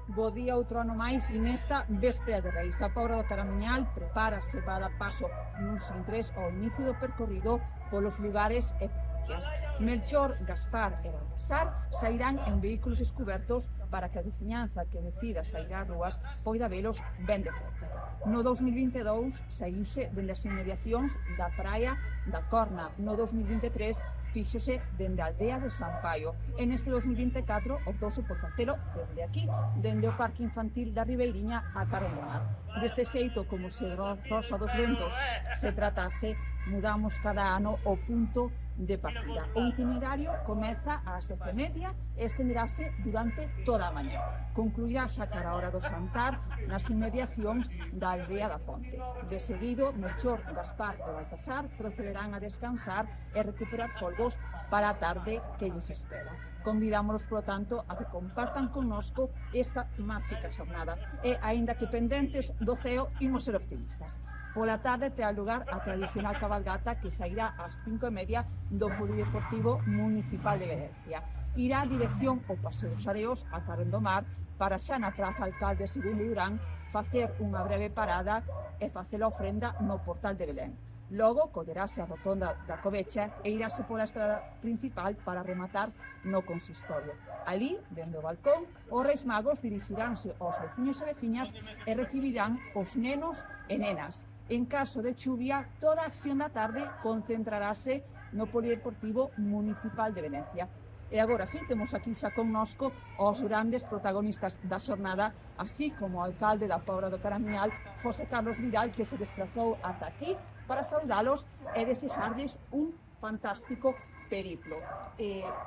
Bo día outro ano máis e nesta véspera de Reis. A Pobra do Caramiñal prepárase para dar paso nuns intres ao inicio do percorrido polos lugares e parroquias. Melchor, Gaspar e Baltasar sairán en vehículos escubertos para que a veciñanza que decida sair ás rúas poida velos ben de preto. No 2022 saíuse dende as inmediacións da praia da Corna. No 2023 fíxose dende a aldea de San Paio. En este 2024 optouse por facelo dende aquí, dende o Parque Infantil da Ribeiriña a Carón do Mar. Deste xeito, como se Rosa dos Ventos se tratase, mudamos cada ano o punto de partida. O itinerario comeza ás 10:30 e estenderase durante toda a mañá. Concluirá xa cara a hora do xantar nas inmediacións da aldea da Ponte. De seguido, Melchor, Gaspar e Baltasar procederán a descansar e recuperar folgos para a tarde que lles espera. Convidámonos, polo tanto, a que compartan connosco esta máxica xornada. E, aínda que pendentes do ceo, imos ser optimistas. Pola tarde terá lugar a tradicional cabalgata que sairá ás 5:30 do Polideportivo Municipal de Verencia. Irá a dirección ao Paseo dos Areos a Carón do Mar para xa na Praza Alcalde Segundo Durán facer unha breve parada e facer a ofrenda no Portal de Belén. Logo, collerase a rotonda da Covecha e irase pola estrada principal para rematar no consistorio. Alí, dende o balcón, os Reis Magos dirixiránse aos veciños e veciñas e recibirán os nenos e nenas. En caso de chuvia, toda a acción da tarde concentrarase no Polideportivo Municipal de Venecia. E agora sí, temos aquí xa connosco os grandes protagonistas da xornada, así como o alcalde da Pobra do Caramiñal, José Carlos Vidal, que se desplazou ata aquí para saudalos e desexarlles un fantástico periplo.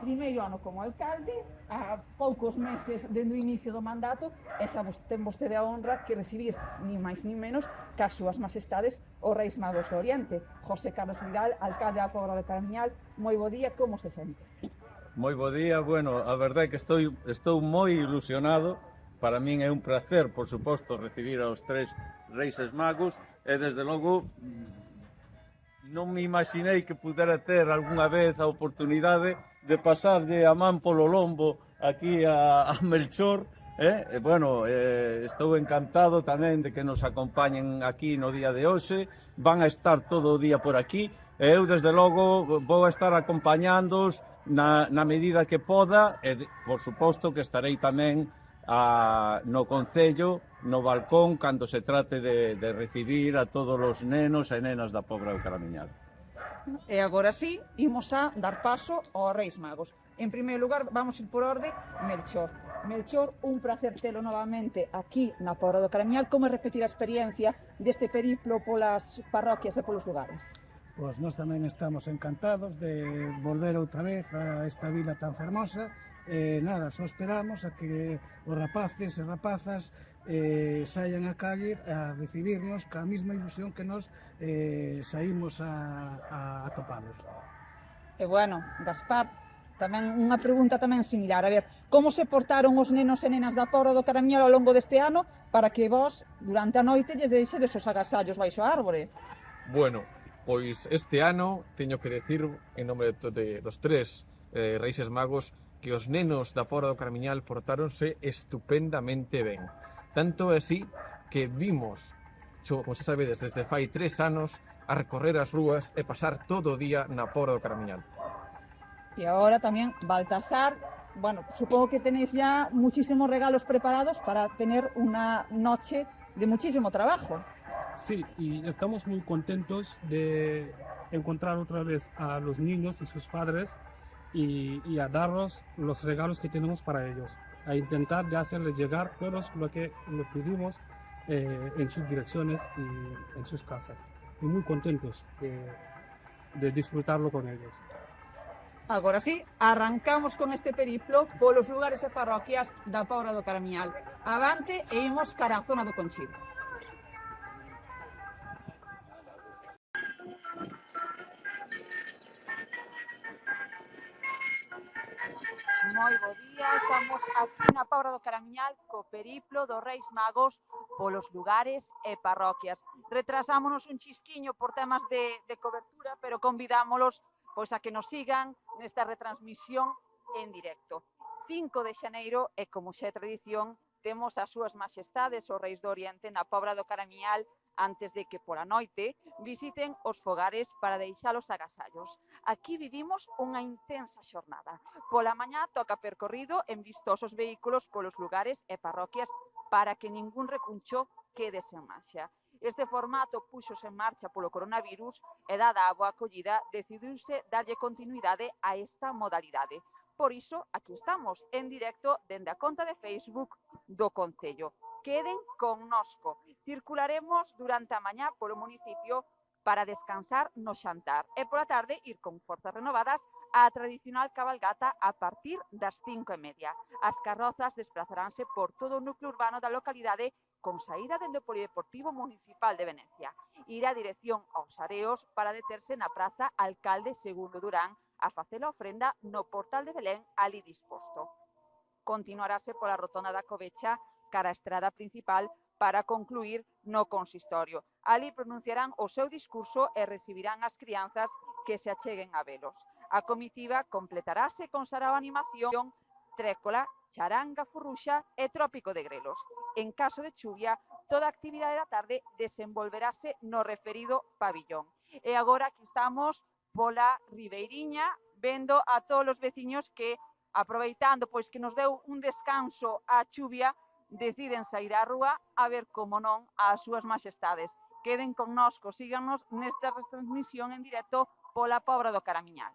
Primeiro ano como alcalde, a poucos meses dende o inicio do mandato, e xa ten vostede a honra que recibir, ni máis ni menos, que as súas majestades os Reis Magos do Oriente. José Carlos Vidal, alcalde da Pobra do Caramiñal, moi bo día, como se sente? Moi bo día, bueno, a verdade é que estou moi ilusionado. Para min é un placer, por suposto, recibir aos tres Reis Magos e, desde logo, non me imaginei que pudera ter algunha vez a oportunidade de pasarlle a man polo lombo aquí a Melchor. E, bueno, estou encantado tamén de que nos acompañen aquí no día de hoxe. Van a estar todo o día por aquí e eu, desde logo, vou estar acompañándoos na medida que poda e, por suposto, que estarei tamén no Concello, no balcón, cando se trate de recibir a todos os nenos e nenas da Pobra do Caramiñal. E agora sí, imos a dar paso aos Reis Magos. En primeiro lugar, vamos ir por orde, Melchor. Melchor, un placer telo novamente aquí na Pobra do Caramiñal. Como repetir a experiencia deste periplo polas parroquias e polos lugares? Pois nós tamén estamos encantados de volver outra vez a esta vila tan fermosa. Nada, só esperamos a que os rapaces e rapazas saian a calle a recibirnos ca mesma ilusión que nos saímos a topalos. E bueno, Gaspar, tamén unha pregunta tamén similar. A ver, como se portaron os nenos e nenas da Pobra do Caramiñal ao longo deste ano para que vos, durante a noite, lles deixedes os agasallos baixo a árbore? Bueno, pois este ano teño que decir, en nome dos tres Reis Magos, que os nenos da Pobra do Caramiñal portáronse estupendamente ben. Tanto así que vimos, como se sabedes, desde fai 3 anos, a recorrer as rúas e pasar todo o día na Pobra do Caramiñal. E agora tamén, Baltasar, bueno, supongo que tenéis ya muchísimos regalos preparados para tener una noche de muchísimo trabajo. Sí, y estamos muy contentos de encontrar otra vez a los niños y sus padres y a darlos los regalos que tenemos para ellos, a intentar de hacerles llegar todos lo que les pedimos en sus direcciones y en sus casas. Y muy contentos de disfrutarlo con ellos. Agora sí, arrancamos con este periplo polos lugares e parroquias da Pobra do Caramiñal. Avante e imos cara a zona do Conchido. Moi bo día, estamos aquí na Pobra do Caramiñal co periplo dos Reis Magos polos lugares e parroquias. Retrasámonos un chisquiño por temas de cobertura, pero convidámolos pois a que nos sigan nesta retransmisión en directo. 5 de xaneiro e, como xa é tradición, temos as súas maxestades os reis do Oriente na Pobra do Caramiñal antes de que pola noite visiten os fogares para deixalos agasallos. Aquí vivimos unha intensa xornada. Pola mañá toca percorrido en vistosos vehículos polos lugares e parroquias para que ningún recuncho quede sen marcha. Este formato puxose en marcha polo coronavirus e, dada a boa acollida, decidiuse darlle continuidade a esta modalidade. Por iso, aquí estamos, en directo dende a conta de Facebook do Concello. Queden connosco. Circularemos durante a mañá polo municipio para descansar no xantar e pola tarde ir con forzas renovadas á tradicional cabalgata a partir das 5:30. As carrozas desplazaránse por todo o núcleo urbano da localidade con saída dende o Polideportivo Municipal de Venecia. Irá a dirección aos Areos para deterse na Praza Alcalde Segundo Durán a facer a ofrenda no portal de Belén ali disposto. Continuarase pola rotonda da Covecha cara a estrada principal para concluir no consistorio. Ali pronunciarán o seu discurso e recibirán as crianzas que se acheguen a velos. A comitiva completarase con sarao animación, trécola, charanga, furruxa e trópico de grelos. En caso de chuvia, toda a actividade da tarde desenvolverase no referido pabillón. E agora aquí estamos pola Ribeiriña, vendo a todos os veciños que, aproveitando pois que nos deu un descanso a chuvia, deciden sair á rúa a ver, como non, as súas maxestades. Queden connosco, síganos nesta retransmisión en directo pola Pobra do Caramiñal.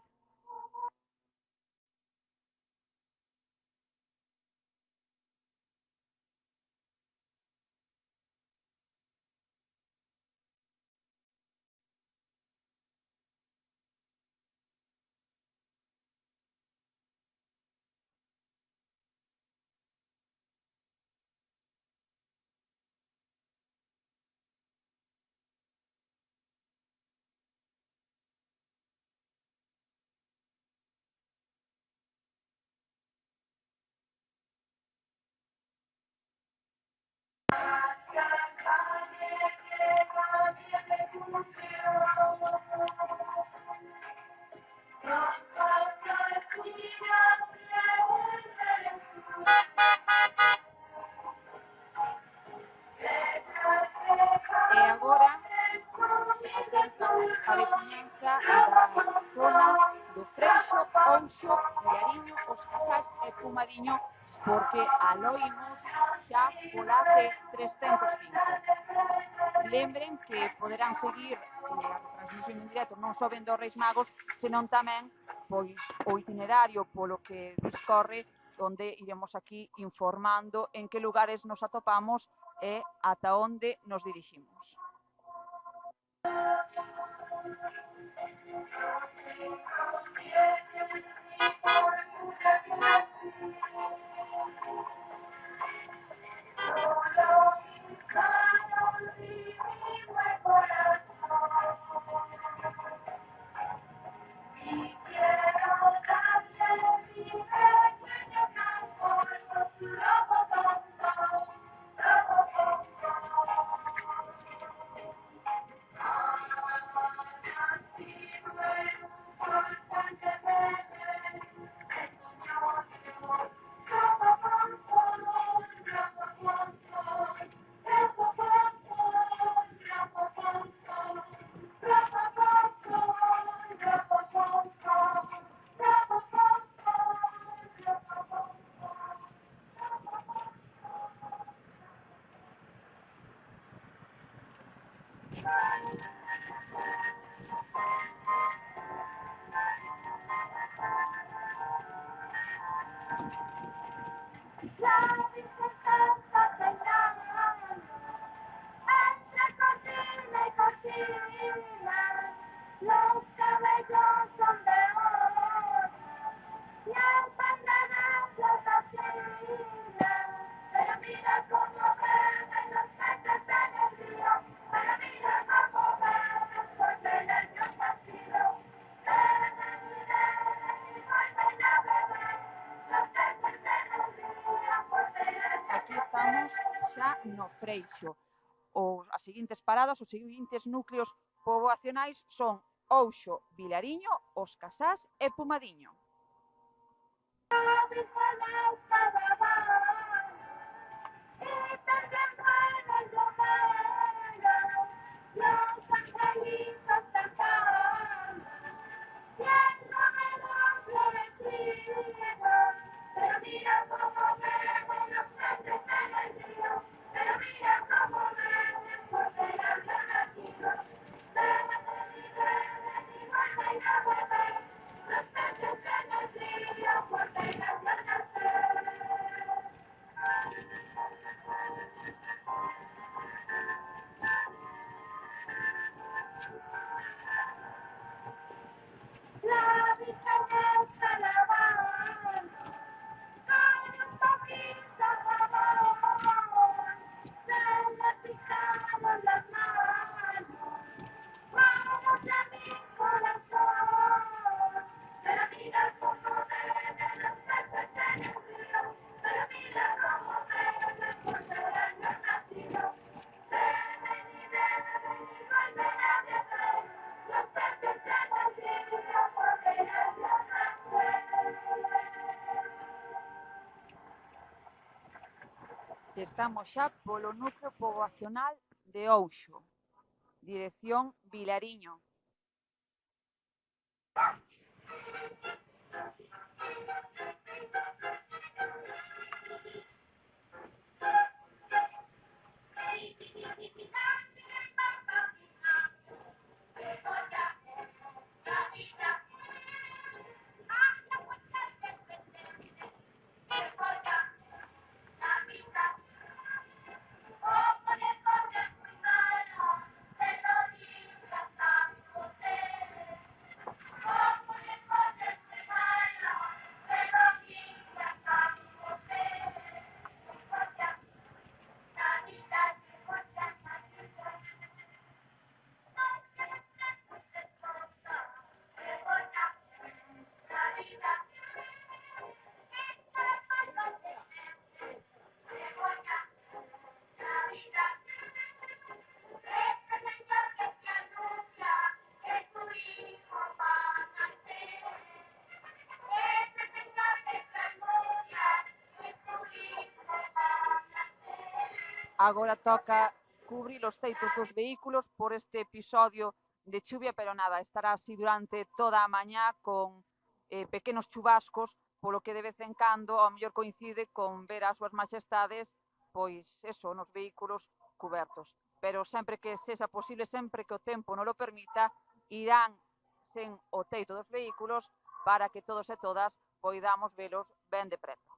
E agora, atenta a veciñanza da zona do Freixo, Ouxo, Villariño, Os Casais e Pumadiño, porque aloimos xa pola C305. Lembren que poderán seguir a retransmisión en directo non só vendo os Reis Magos, senón tamén pois o itinerario polo que discorre, onde iremos aquí informando en que lugares nos atopamos e ata onde nos diriximos. Aquí estamos xa no Freixo. As seguintes paradas, os seguintes núcleos poboacionais son Ouxo, Villariño, Os Casás e Pumadiño. Estamos xa polo núcleo poboacional de Ouxo, dirección Vilariño. Agora toca cubrir os teitos dos vehículos por este episodio de chuvia, pero nada, estará así durante toda a mañá con pequenos chubascos, polo que de vez en cando ao mellor coincide con ver as súas majestades pois eso, nos vehículos cubertos. Pero sempre que sexa posible, sempre que o tempo non lo permita, irán sen o teito dos vehículos para que todos e todas poidamos velos ben de preto.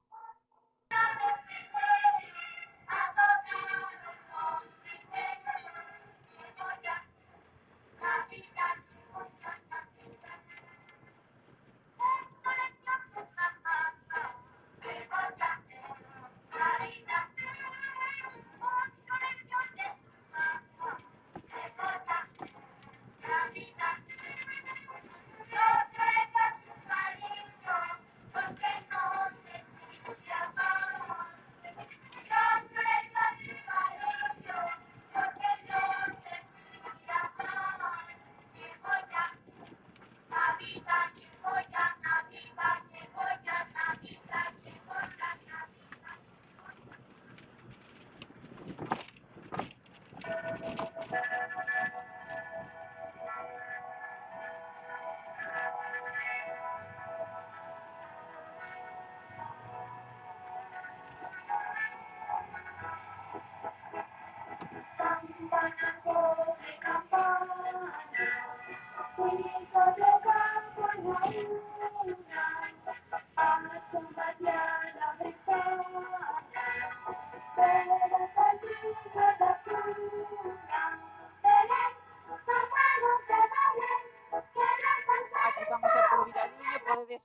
Aquí estamos xa polo Vilariño, podedes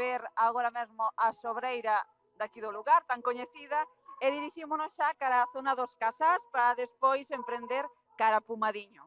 ver agora mesmo a sobreira daqui do lugar, tan coñecida, e dirixímonos xa cara á zona dos Casás para despois emprender cara a Pumadiño.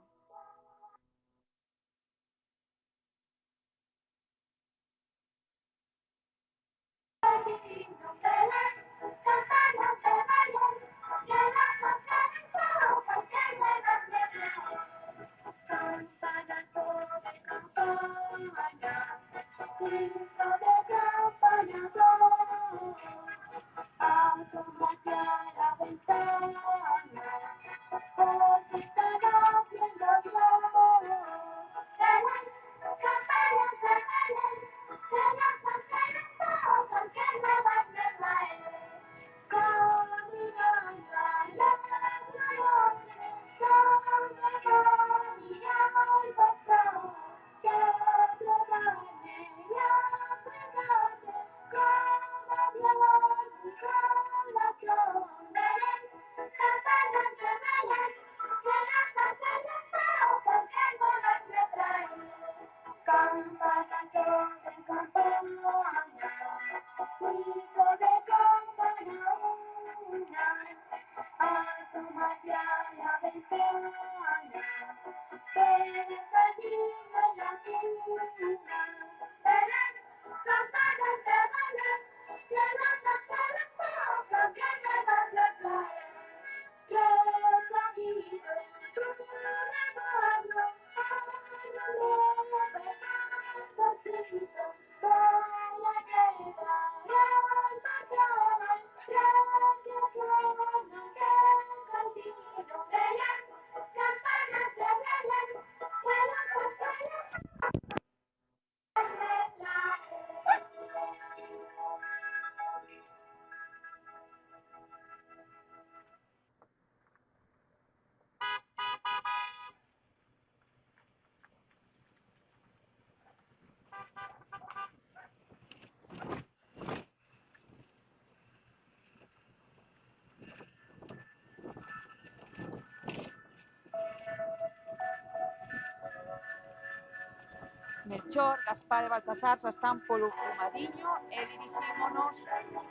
Melchor, Gaspar e Baltasar xa están polo Cromadiño e dirixímonos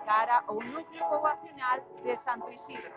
cara ao núcleo poboacional de Santo Isidro.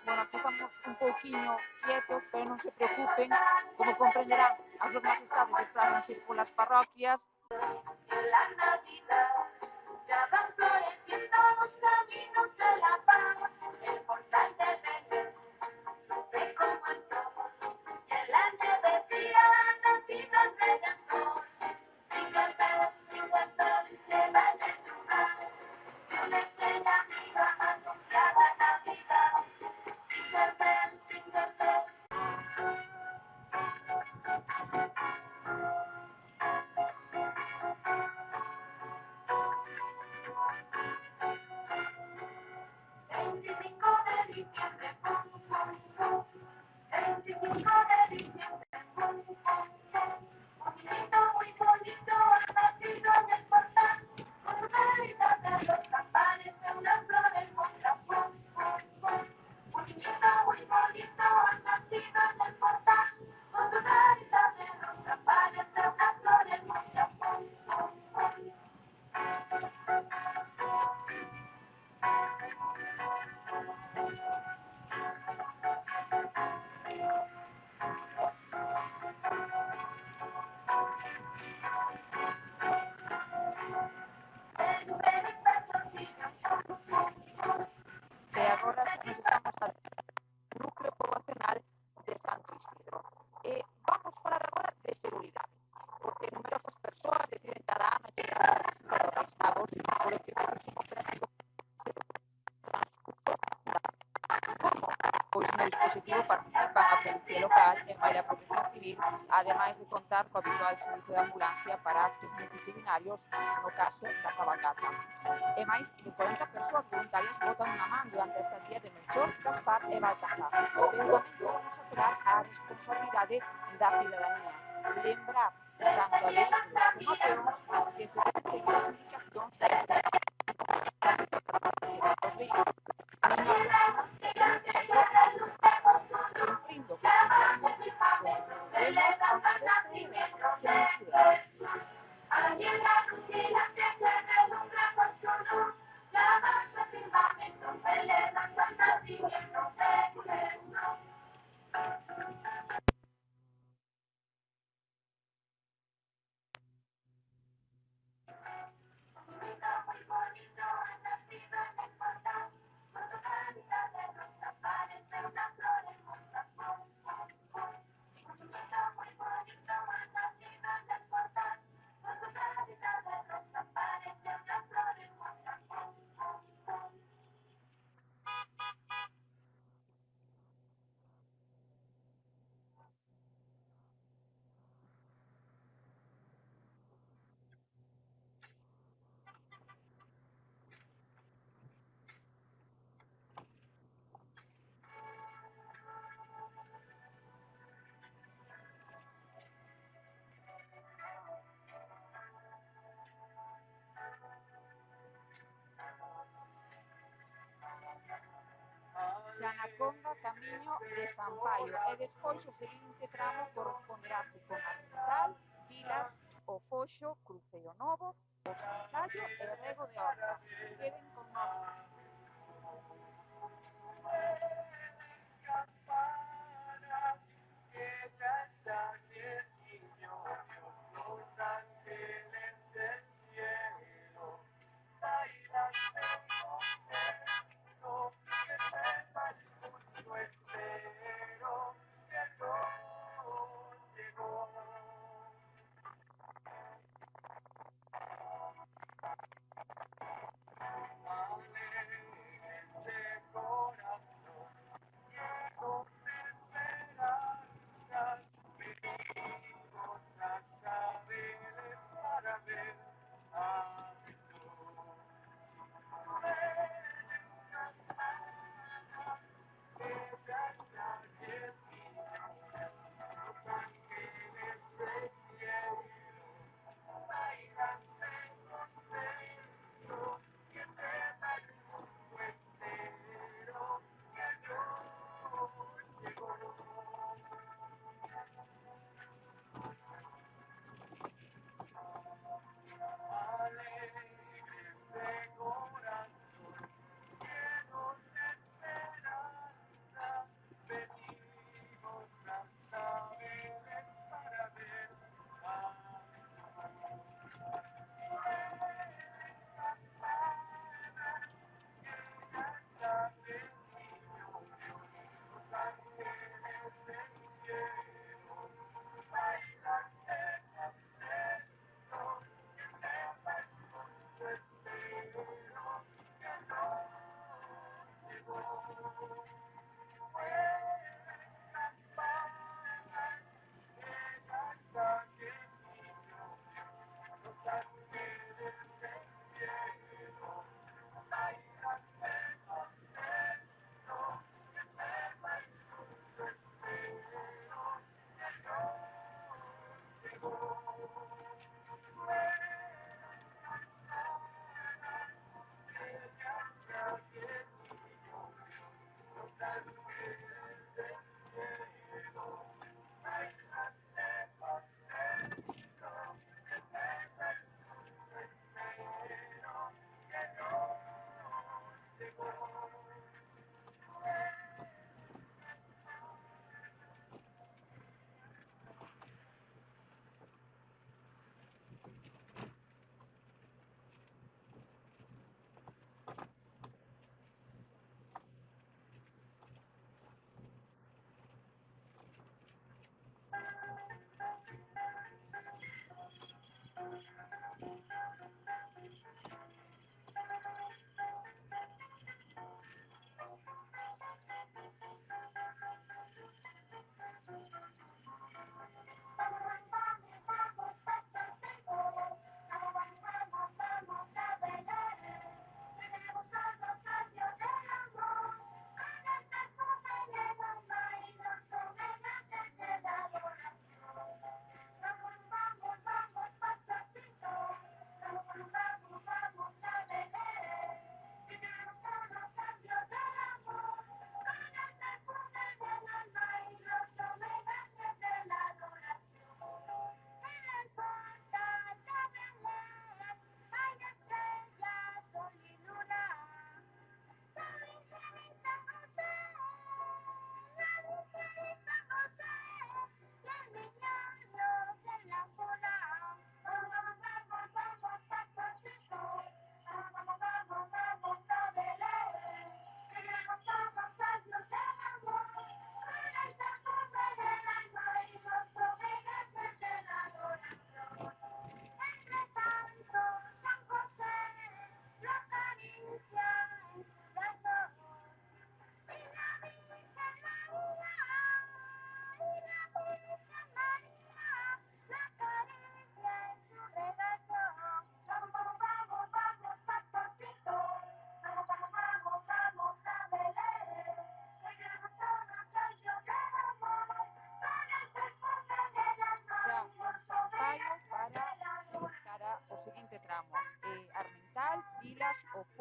Bueno, aquí estamos un pouquiño quietos, pero non se preocupen, como comprenderán, as súas majestades desplázanse polas parroquias. E agora xa nos estamos al núcleo poboacional de Santo Isidro. Vamos falar agora de seguridade, porque numerosas persoas deciden cada ano chegar a visita dos Reis Magos, polo que vemos un operativo transcurso da. Como? Pois no dispositivo participan a Policía Local e a Protección Civil civil, ademais de contar co habitual servizo de ambulancia para actos multitudinarios no caso da cabalgata. E máis de 40 persoas voluntarias botan unha man durante a estadía de Melchor, Gaspar e Baltasar. Pero tamén queremos apelar á responsabilidade da cidadanía. Lembrar tanto a vehículos como a peóns que se deben seguir as indicacións da os vehículos nin aproximarse cumprindo que convemos a unha despedida sen incidentes. Xa na Conga, camiño de San Paio, e despois o seguinte tramo corresponderase con Armental, Vilas, O Foxo, Cruceo Novo, Hospitallo e Rego de Horta. Queden con nós.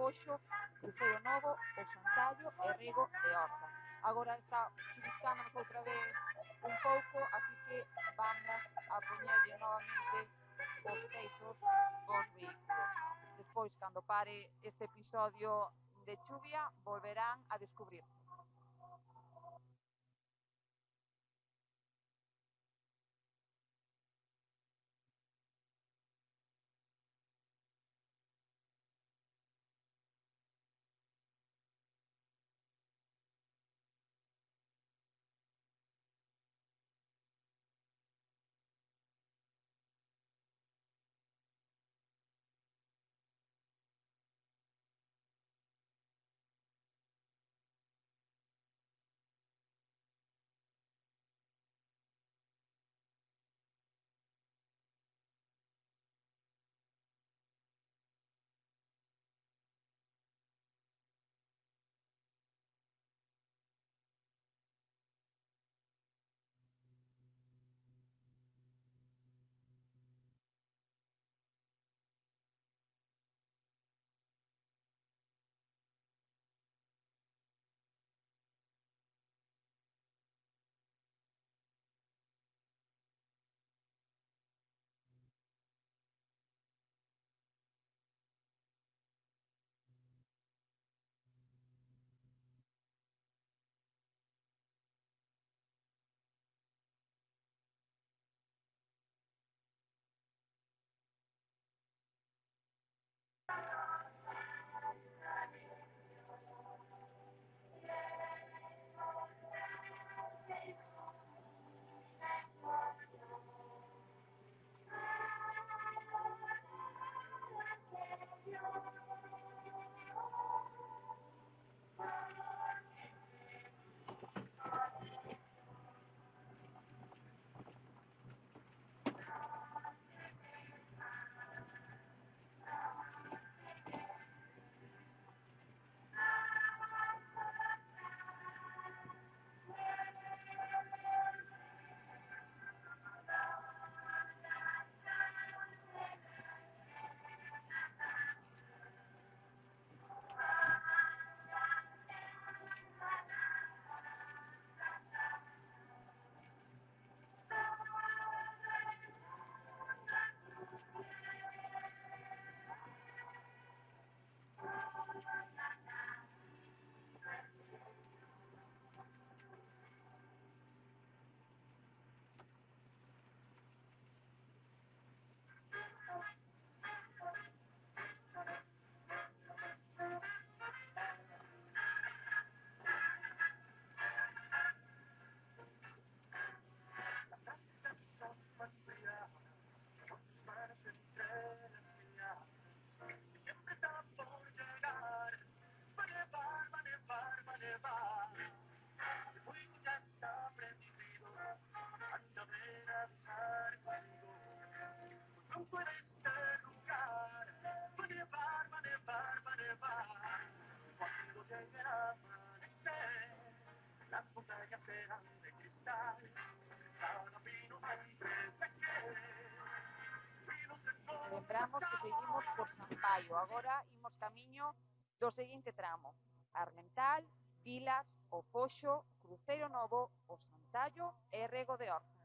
Poxo, Cruceiro Novo, O Santallo e Rego de Horta. Agora está chuviscándonos outra vez un pouco, así que vamos a poñerlle novamente os teizos aos vehículos. Despois, cando pare este episodio de chuvia, volverán a descubrirse. Lembramos que seguimos por San Paio. Agora imos camiño do seguinte tramo: Armental, Pilas, O Poxo, Cruceiro Novo, O Santallo e Rego de Horta.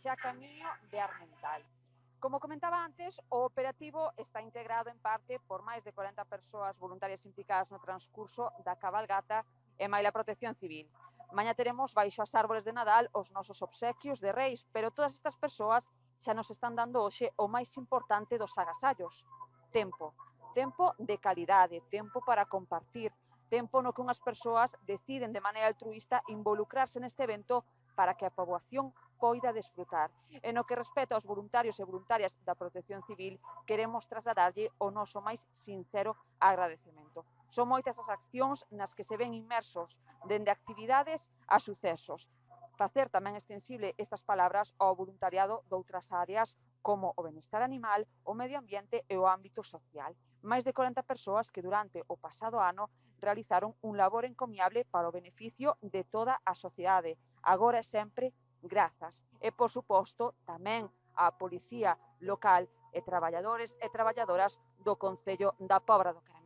xa camiño de Armental. Como comentaba antes, o operativo está integrado en parte por máis de 40 persoas voluntarias implicadas no transcurso da cabalgata e maila Protección Civil. Mañá teremos baixo as árbores de Nadal os nosos obsequios de reis, pero todas estas persoas xa nos están dando hoxe o máis importante dos agasallos: tempo. Tempo de calidade, tempo para compartir, tempo no que unhas persoas deciden de maneira altruísta involucrarse neste evento para que a poboación poida desfrutar. E no que respecta aos voluntarios e voluntarias da Protección Civil, queremos trasladarlle o noso máis sincero agradecemento. Son moitas as accións nas que se ven inmersos, dende actividades a sucesos. Facer tamén extensible estas palabras ao voluntariado doutras áreas como o benestar animal, o medio ambiente e o ámbito social. Máis de 40 persoas que durante o pasado ano realizaron un labor encomiable para o beneficio de toda a sociedade, agora e sempre grazas. E, por suposto, tamén á policía local e traballadores e traballadoras do Concello da Pobra do Caramiñal.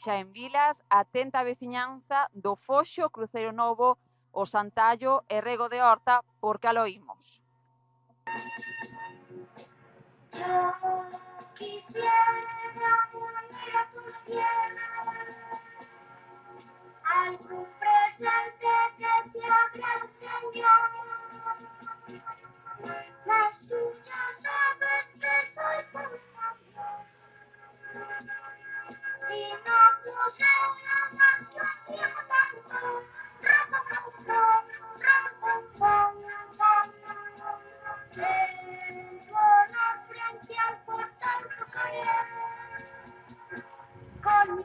Xa en Vilas, atenta veciñanza do Foxo, Cruceiro Novo, o Santallo e Rego de Horta, porque alo imos. Algún presente que te habrá enseñado, mas tú ya sabes que soy culpable y no pusiera más yo tanto. Tengo la frente al portal con mi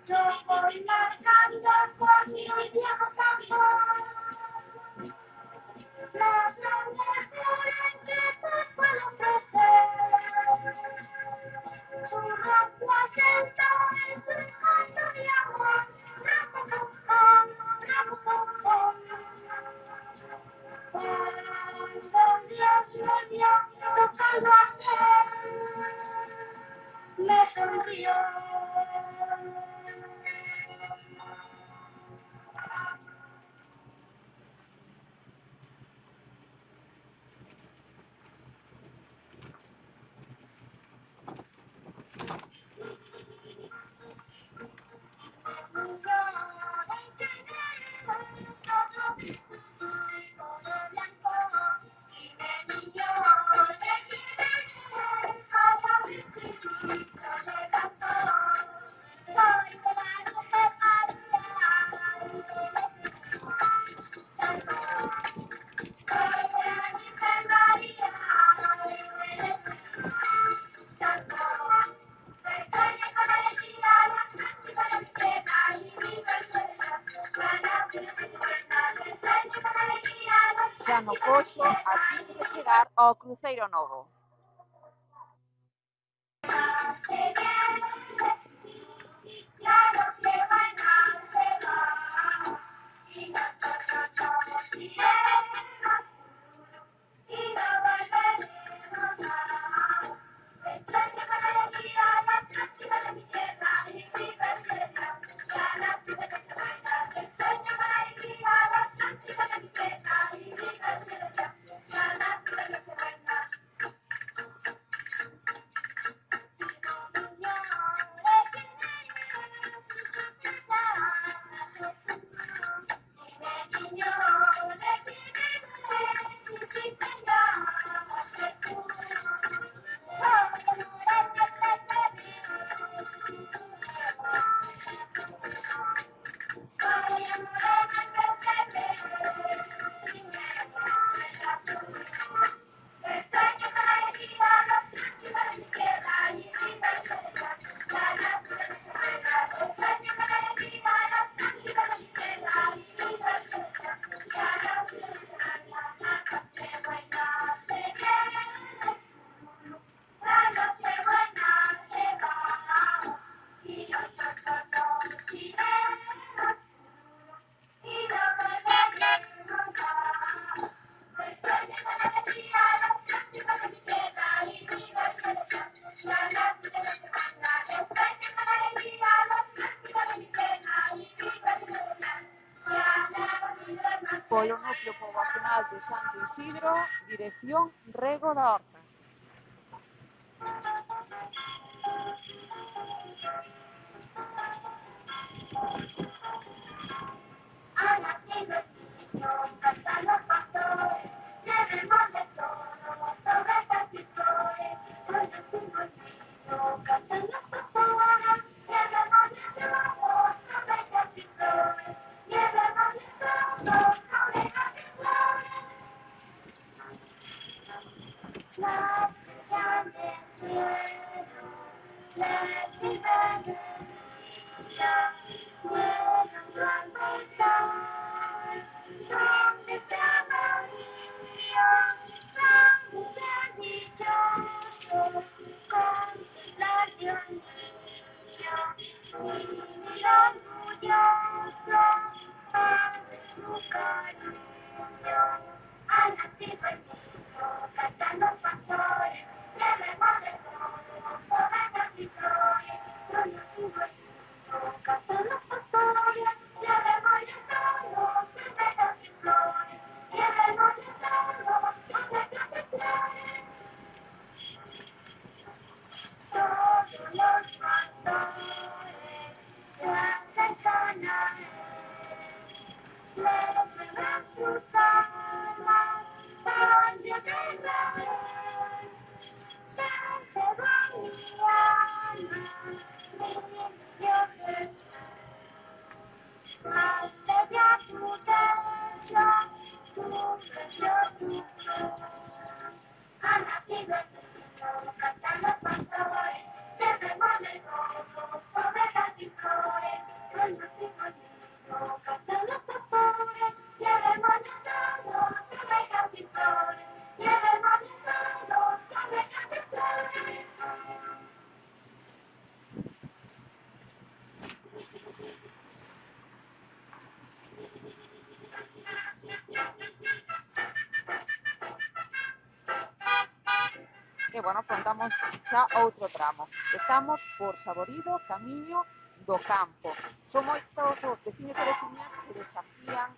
yo voy marcando con mi viejo tambor la mejor en que te puedo ofrecer. Su rojo acento es un canto de amor. Cuando Dios me vio tocando ayer, me sonrió. Xa no Foxo, a fin de chegar ao Cruceiro Novo. Claro que bailar se va y nosotros somos tierras y no volveremos más. Extraño con alegría la práctica de mi tierra y mi presencia. Ya nací de que bailar. Extraño con alegría la práctica de mi tierra y mi presencia. Ya nací de que bailar. Vocacional de Santo Isidro, dirección Rego da Horta. Ha nacido el niño, cantan los pastores, llevemos de todo, ovejas y flores. Hoy nacido el niño, cantan los pastores, llevemos de todo, ovejas y flores. Llevemos de todo, ovejas y flores. La estrella del cielo, les sirve donde está María, tan dichoso, contemplación niño, orgulloso, padre su cariño, ha nacido el niño, cantan los pastores, llevemos de todo, ovejas y flores, ha nacido el niño, cantan los pastores, llevemos de todo, ovejas y flores, llevemos de todo, ovejas y flores. Todos los pastores cantan a él, les beban sus almas, pan de Israel. Te va mi alma, mi Dios Jesús, más bella tu tierra, tu precio, tu cruz. Ha nacido el niño, cantan los pastores, llevemos de todo, ovejas y flores. Ha nacido el niño, cantan los pastores, llevemos de todo, ovejas y flores. Llevemos de todo, ovejas y flores. E, bueno, afrontamos xa outro tramo. Estamos por Saborido, camiño do campo. Son moitos os veciños e veciñas que desafían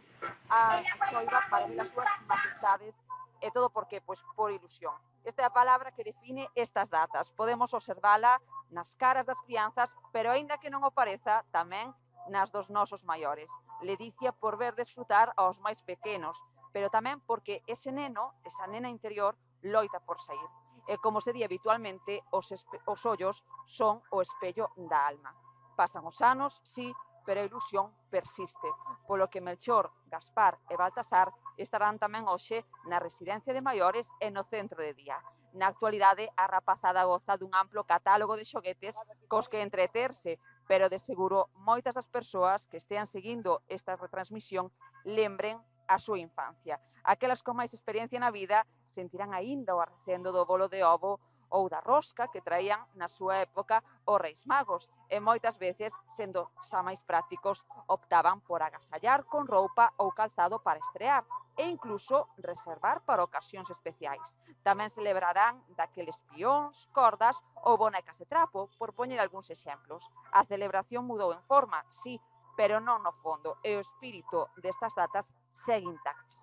a choiva para ver as súas majestades, e todo por qué? Pois por ilusión. Esta é a palabra que define estas datas. Podemos observala nas caras das crianzas, pero aínda que non o pareza, tamén nas dos nosos maiores. Ledicia por ver desfrutar aos máis pequenos, pero tamén porque ese neno, esa nena interior, loita por sair. E como se di habitualmente, os ollos son o espello da alma. Pasan os anos, sí, pero a ilusión persiste, polo que Melchor, Gaspar e Baltasar estarán tamén hoxe na residencia de maiores e no centro de día. Na actualidade, a rapazada goza dun amplo catálogo de xoguetes cos que entreterse, pero de seguro moitas das persoas que estean seguindo esta retransmisión lembren a súa infancia. Aquelas con máis experiencia na vida sentirán aínda o arrecendo do bolo de ovo ou da rosca que traían na súa época os Reis Magos, e moitas veces, sendo xa máis prácticos, optaban por agasallar con roupa ou calzado para estrear, e incluso reservar para ocasións especiais. Tamén celebrarán daqueles pións, cordas ou bonecas de trapo, por poñer algúns exemplos. A celebración mudou en forma, sí, pero non no fondo, e o espírito destas datas segue intacto.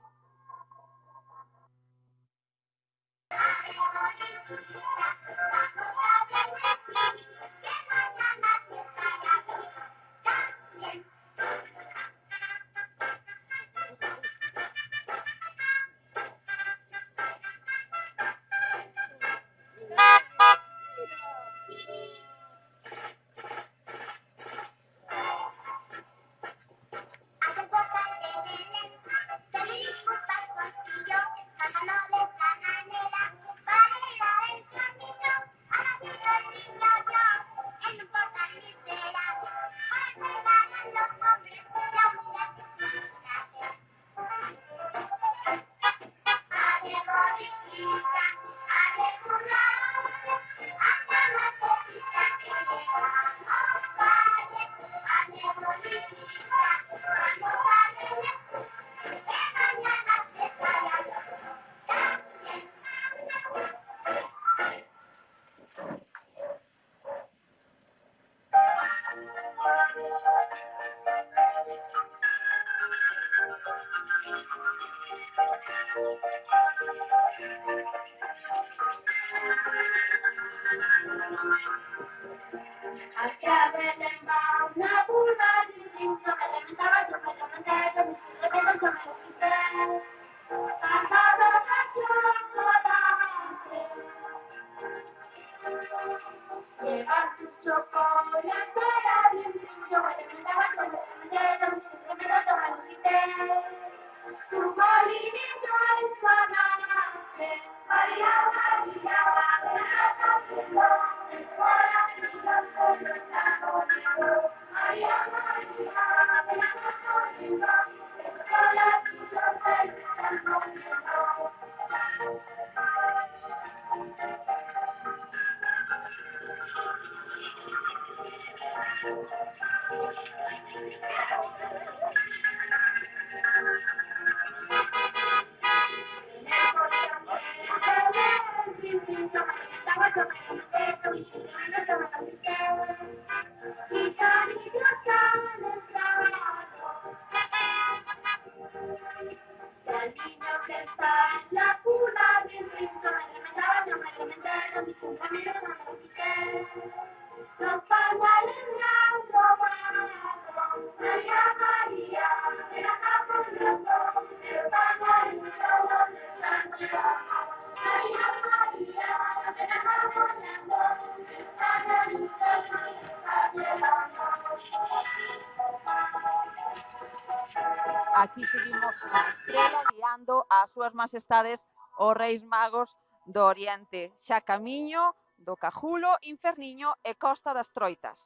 Aquí seguimos na Estrela guiando ás súas majestades os Reis Magos do Oriente, xa camiño do Cajulo, Inferniño e Costa das Troitas.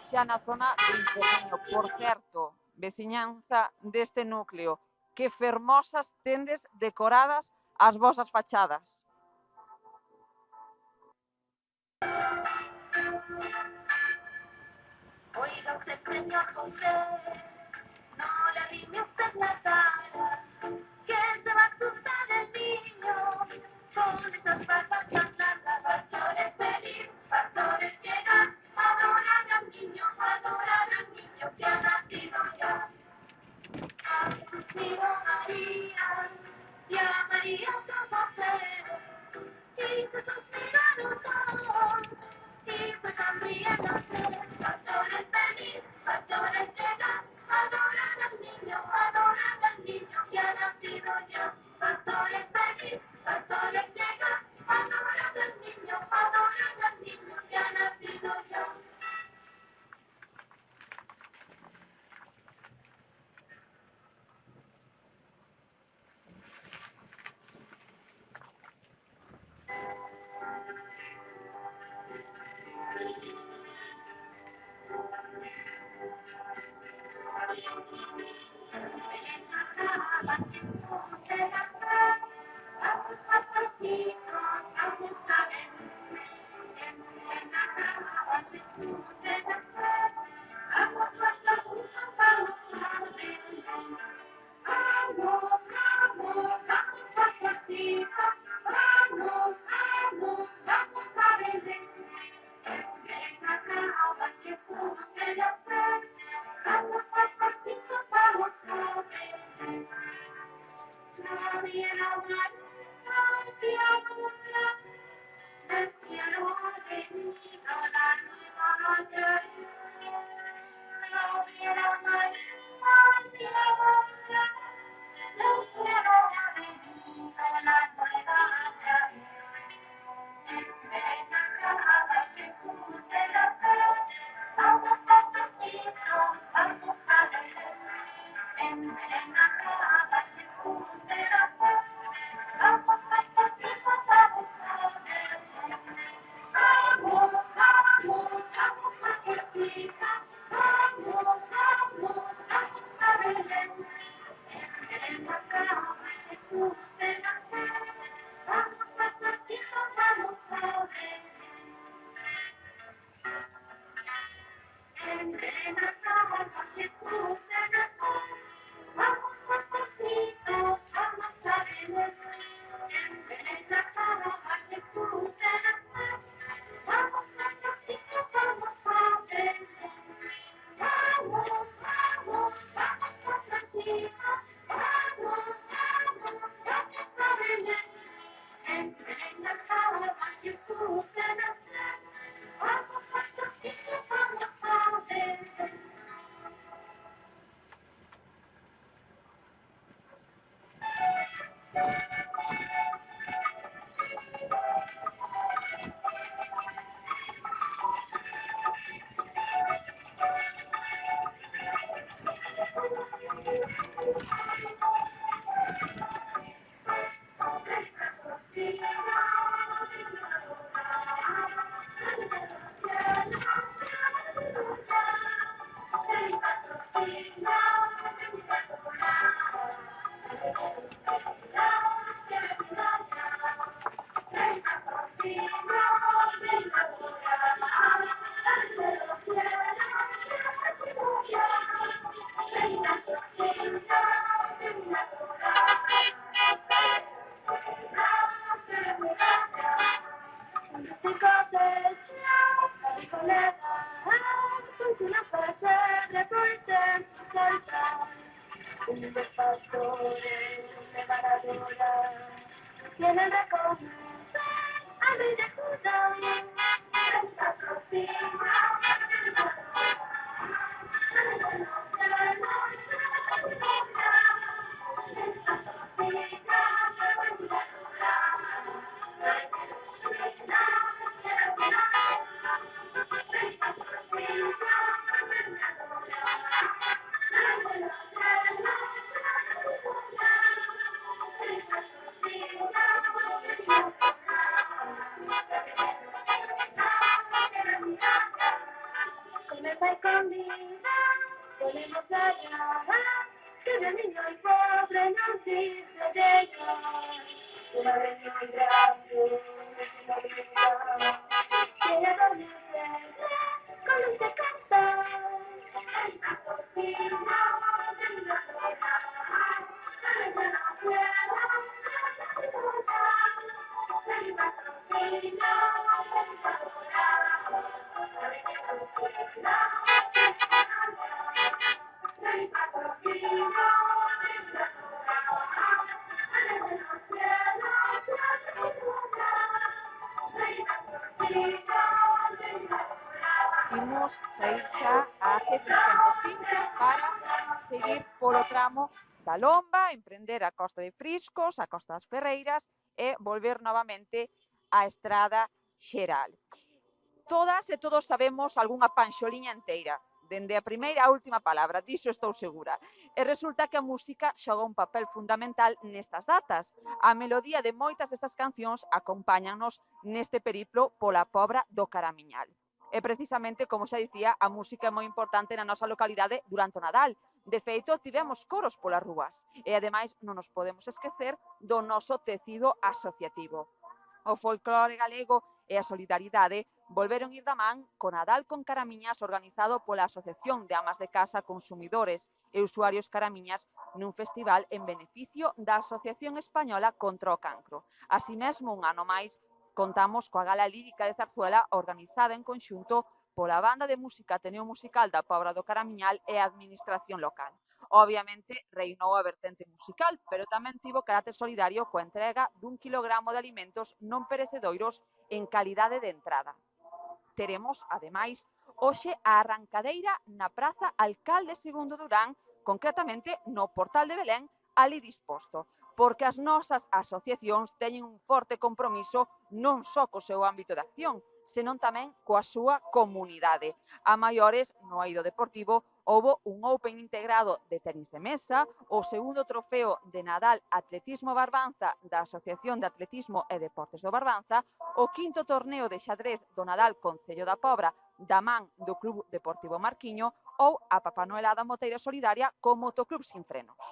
Xa na zona do Inferniño, por certo, veciñanza deste núcleo, que fermosas tendes decoradas as vosas fachadas. Oiga usted, señor José, no le arrime usted la cara, que se va a asustar el niño con esas barbas tan largas. Pastores venir, pastores llegar, adorar al niño que ha nacido ya. A Jesús vino María, y a María conocer, y Jesús miró a los ojos, y fue sonriéndose. Pastores venir, pastores llegar, adorar al niño los pastores de Maradona tienen de comerse a mi de Judá. Esta cocina, con esa comida podemos hallar que de niño y pobre nos dice llegar. Tu madre dio un brazo, una vida, quiere adormecerse con luz de cantar. En la cocina de una sola, en la cielo, en la cocina Imos sair xa a C305 para seguir polo tramo da Lomba, emprender a Costa de Friscos, a Costa das Ferreiras e volver novamente á Estrada Xeral. Todas e todos sabemos algunha panxoliña enteira, dende a primeira á última palabra, diso estou segura. E resulta que a música xoga un papel fundamental nestas datas. A melodía de moitas destas cancións acompáñanos neste periplo pola Pobra do Caramiñal. E precisamente, como xa dicía, a música é moi importante na nosa localidade durante o Nadal. De feito, tivemos coros polas rúas. E, ademais, non nos podemos esquecer do noso tecido asociativo. O folclore galego e a solidaridade volveron ir da man co Nadal con Caramiñas organizado pola Asociación de Amas de Casa, Consumidores e Usuarios Caramiñas nun festival en beneficio da Asociación Española contra o Cancro. Así mesmo, un ano máis, contamos coa Gala Lírica de Zarzuela organizada en conxunto pola Banda de Música Ateneo Musical da Pobra do Caramiñal e a Administración Local. Obviamente, reinou a vertente musical, pero tamén tivo carácter solidario coa entrega dun kilogramo de alimentos non perecedoiros en calidade de entrada. Teremos, ademais, hoxe a arrancadeira na Praza Alcalde II Durán, concretamente no Portal de Belén, ali disposto, porque as nosas asociacións teñen un forte compromiso non só co seu ámbito de acción, senón tamén coa súa comunidade. A maiores, no eido deportivo, houbo un Open integrado de tenis de mesa, o segundo trofeo de Nadal Atletismo Barbanza da Asociación de Atletismo e Deportes do Barbanza, o quinto torneo de xadrez do Nadal Concello da Pobra da man do Club Deportivo Marquiño ou a Papanoelada Moteira Solidaria co Motoclub Sin Frenos.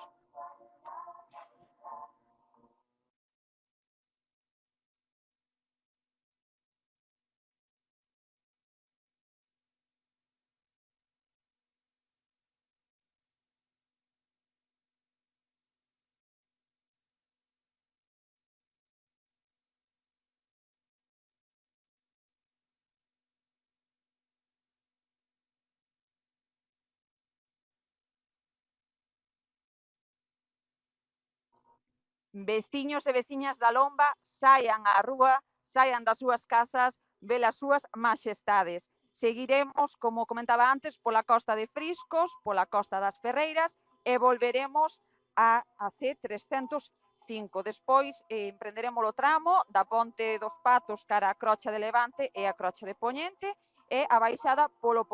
Veciños e veciñas da Lomba, saian á rúa, saian das súas casas, ver as súas maxestades. Seguiremos, como comentaba antes, pola Costa de Friscos, pola Costa das Ferreiras e volveremos a C305. Despois emprenderemos o tramo da Ponte dos Patos cara a Crocha de Levante e a Crocha de Poñente e a baixada polo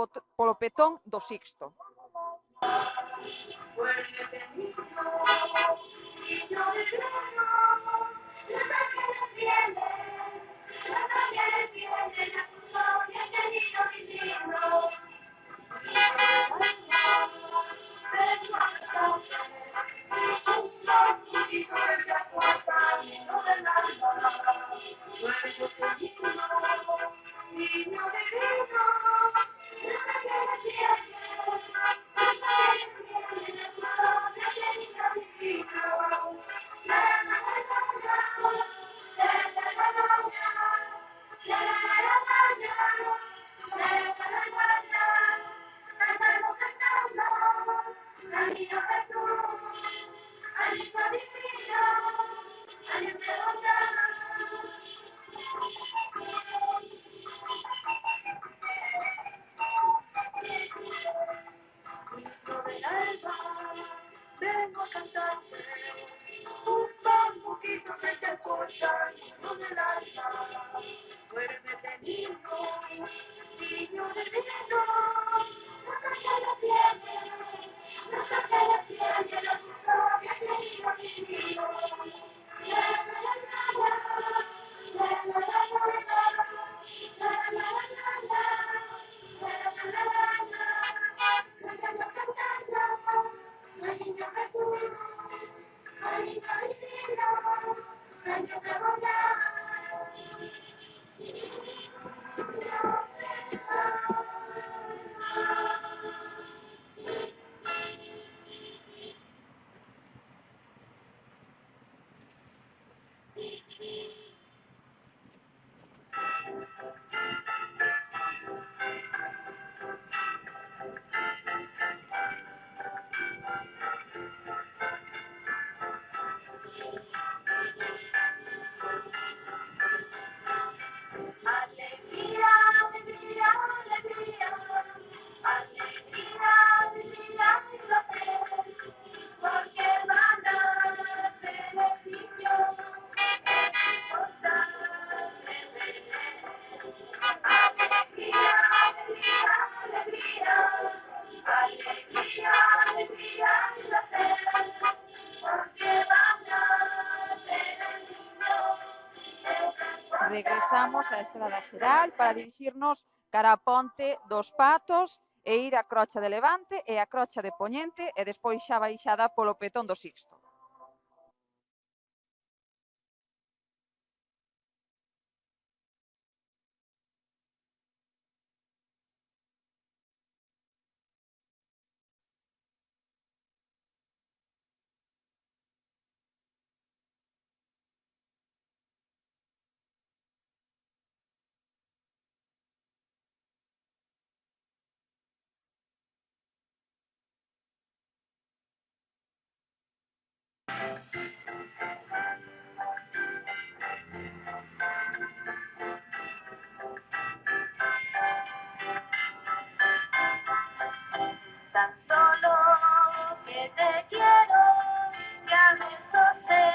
Petón do Sixto. regresamos á Estrada Xeral para dirixirnos cara a Ponte dos Patos e ir á Crocha de Levante e a Crocha de Poñente e despois xa baixada polo Petón do Sixto. Tan solo que te quiero, que a besos te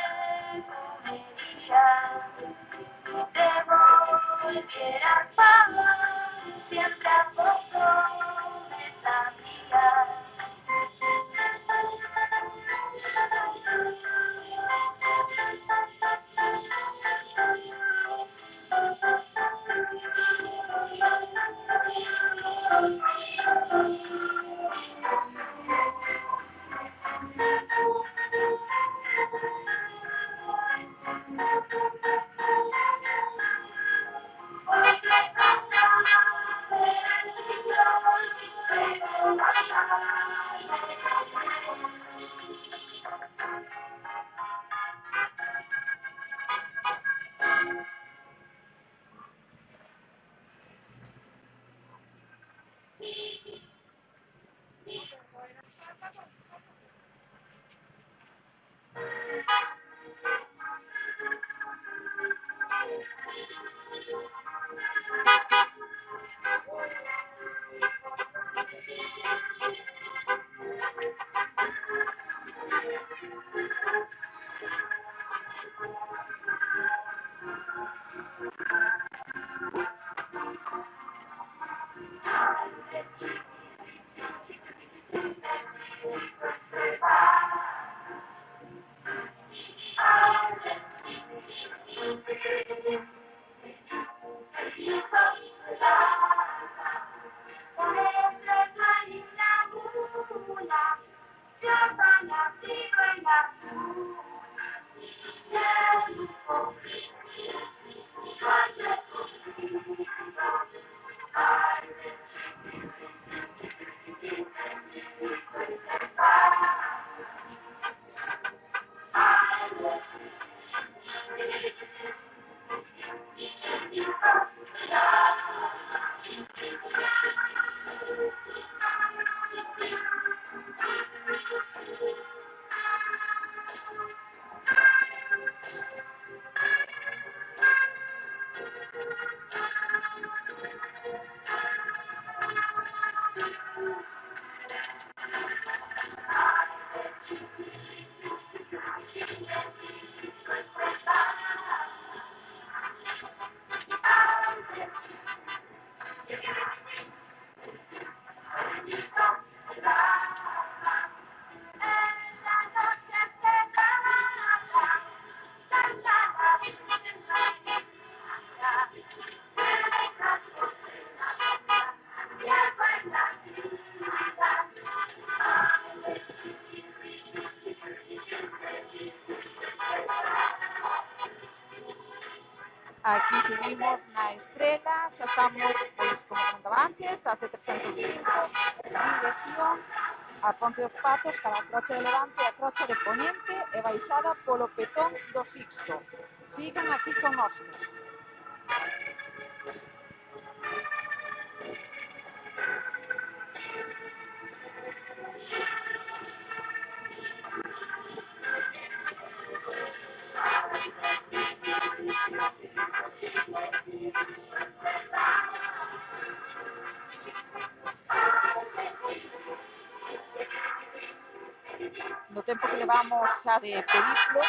comería. Te volvieras pagar, siempre a poco me sabía. Aquí seguimos na Estrela, xa estamos, pois, como comentaba antes, a C305, dirección a Ponte dos Patos, cara a Crocha de Levante e a Crocha de Poñente e baixada polo Petón do Sixto. Sigan aquí connosco. No tempo que levamos xa de periplo,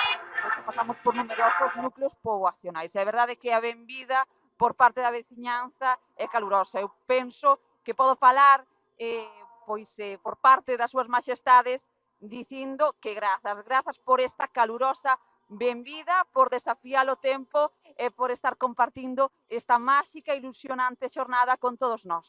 pois pasamos por numerosos núcleos poboacionais. É verdade que a benvida por parte da veciñanza é calurosa. Eu penso que podo falar por parte das súas majestades dicindo que grazas por esta calurosa Benvida por desafiar o tempo e por estar compartindo esta máxica e ilusionante xornada con todos nós.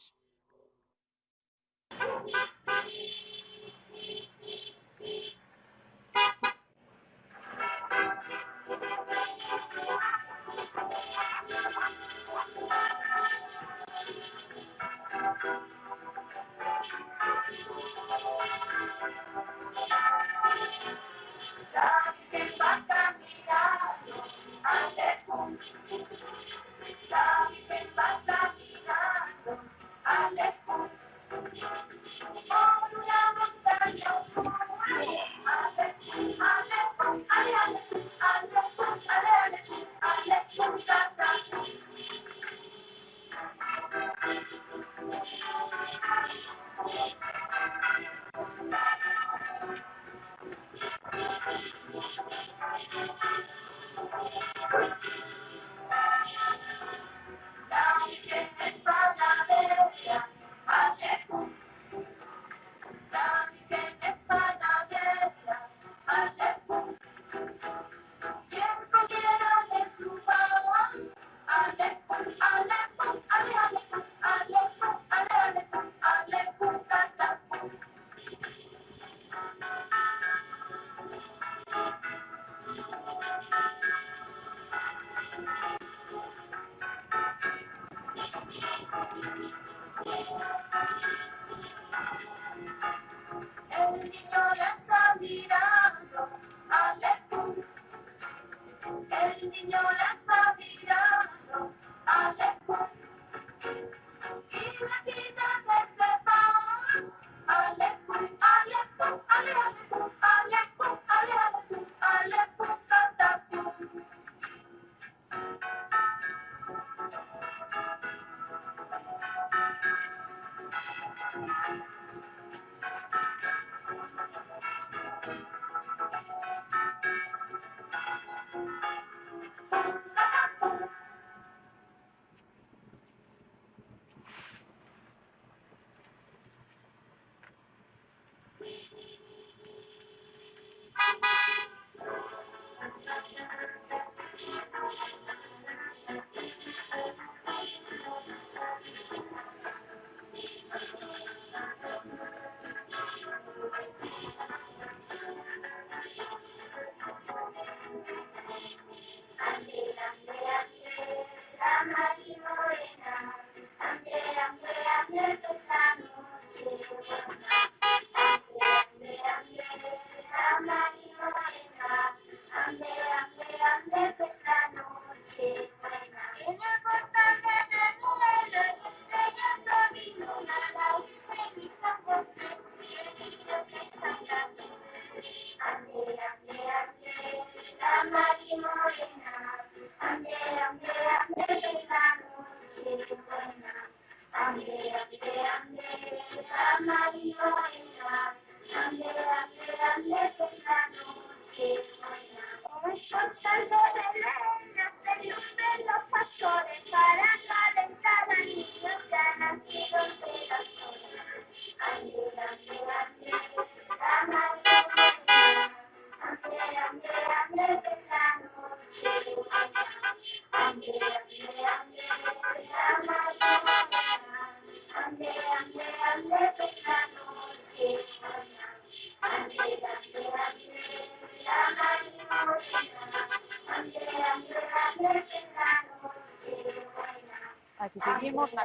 Aquí seguimos na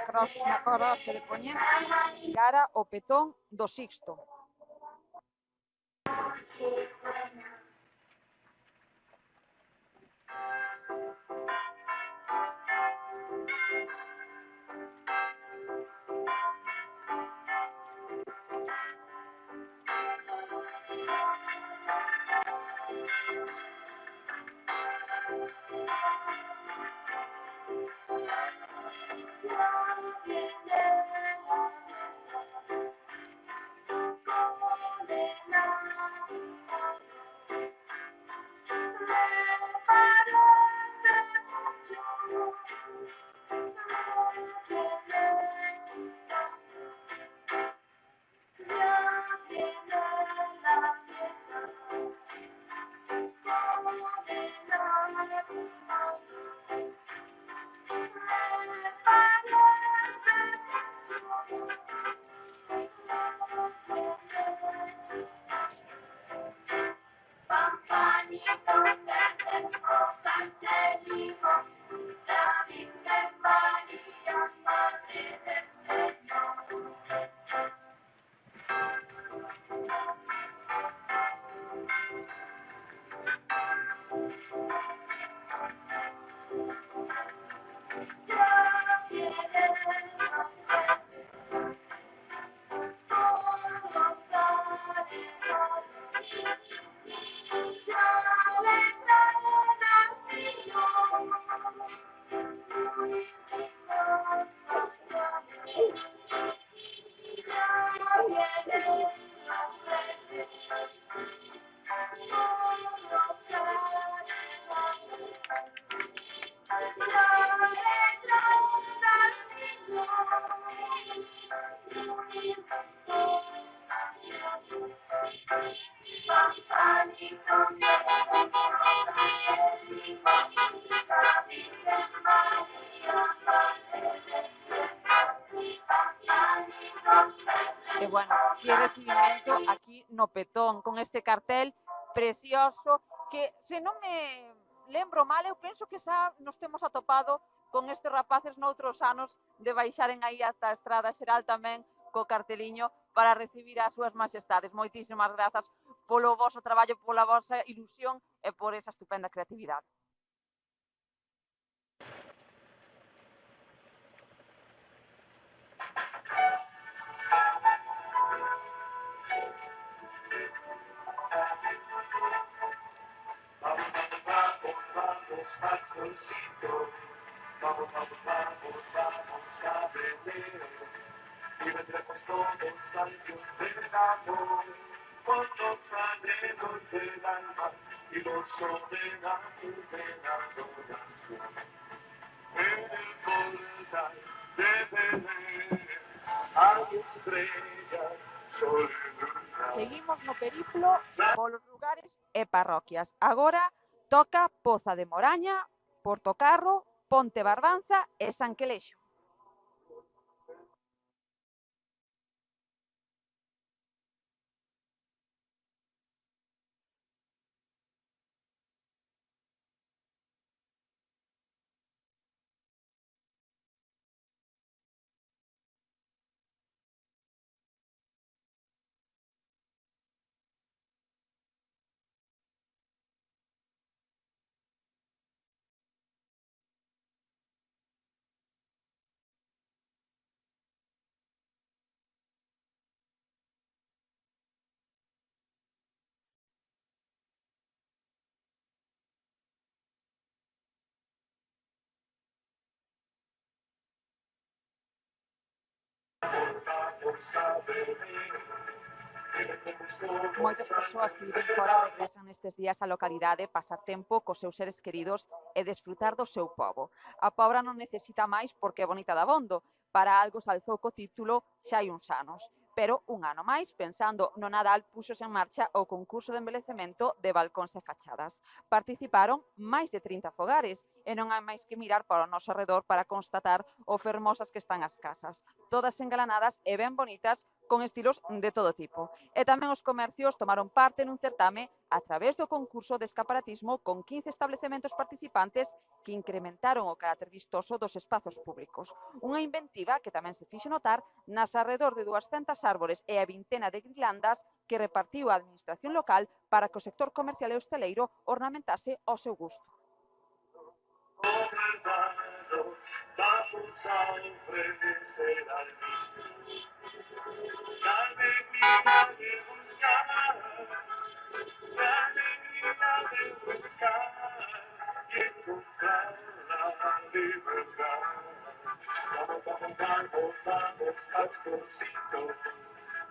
Corocha de Poñente cara ao Petón do Sixto. E bueno, que recibimento aquí no Petón, con este cartel precioso, que se non me lembro mal, eu penso que xa nos temos atopado con estes rapaces noutros anos de baixaren aí ata a Estrada Xeral tamén co carteliño para recibir as súas majestades. Moitísimas grazas polo voso traballo, pola vosa ilusión e por esa estupenda creatividade. Vamos, vamos, vamos, vamos al solcito. Vamos, vamos, vamos, vamos a beber. Y vendremos todos años del amor. Con los anhelos del alma y los soberanos de la adoración. En el portal de Belén hay estrellas, sol y luna. Seguimos no periplo polos lugares e parroquias. Agora toca Poza de Moraña, Portocarro, Ponte Barbanza e San Quelexo. Moitas persoas que viven fora regresan nestes días á localidade, pasar tempo cos seus seres queridos e desfrutar do seu pobo. A Pobra non necesita máis porque é bonita dabondo. Para algo se alzou co título xa hai uns anos. Pero un ano máis, pensando no Nadal, puxose en marcha o concurso de embelecemento de balcóns e fachadas. Participaron máis de 30 fogares e non hai máis que mirar para o noso arredor para constatar o fermosas que están as casas, todas engalanadas e ben bonitas con estilos de todo tipo. E tamén os comercios tomaron parte nun certame a través do concurso de escaparatismo con 15 establecementos participantes que incrementaron o carácter vistoso dos espazos públicos. Unha inventiva que tamén se fixo notar nas arredor de 200 árbores e a vintena de guirlandas que repartiu a administración local para que o sector comercial e hosteleiro ornamentase ao seu gusto. Vamos a ofrecer al niño la alegría de buscar, la alegría de buscar y encontrar la libertad. Vamos, vamos, vamos, vamos, pastorcito.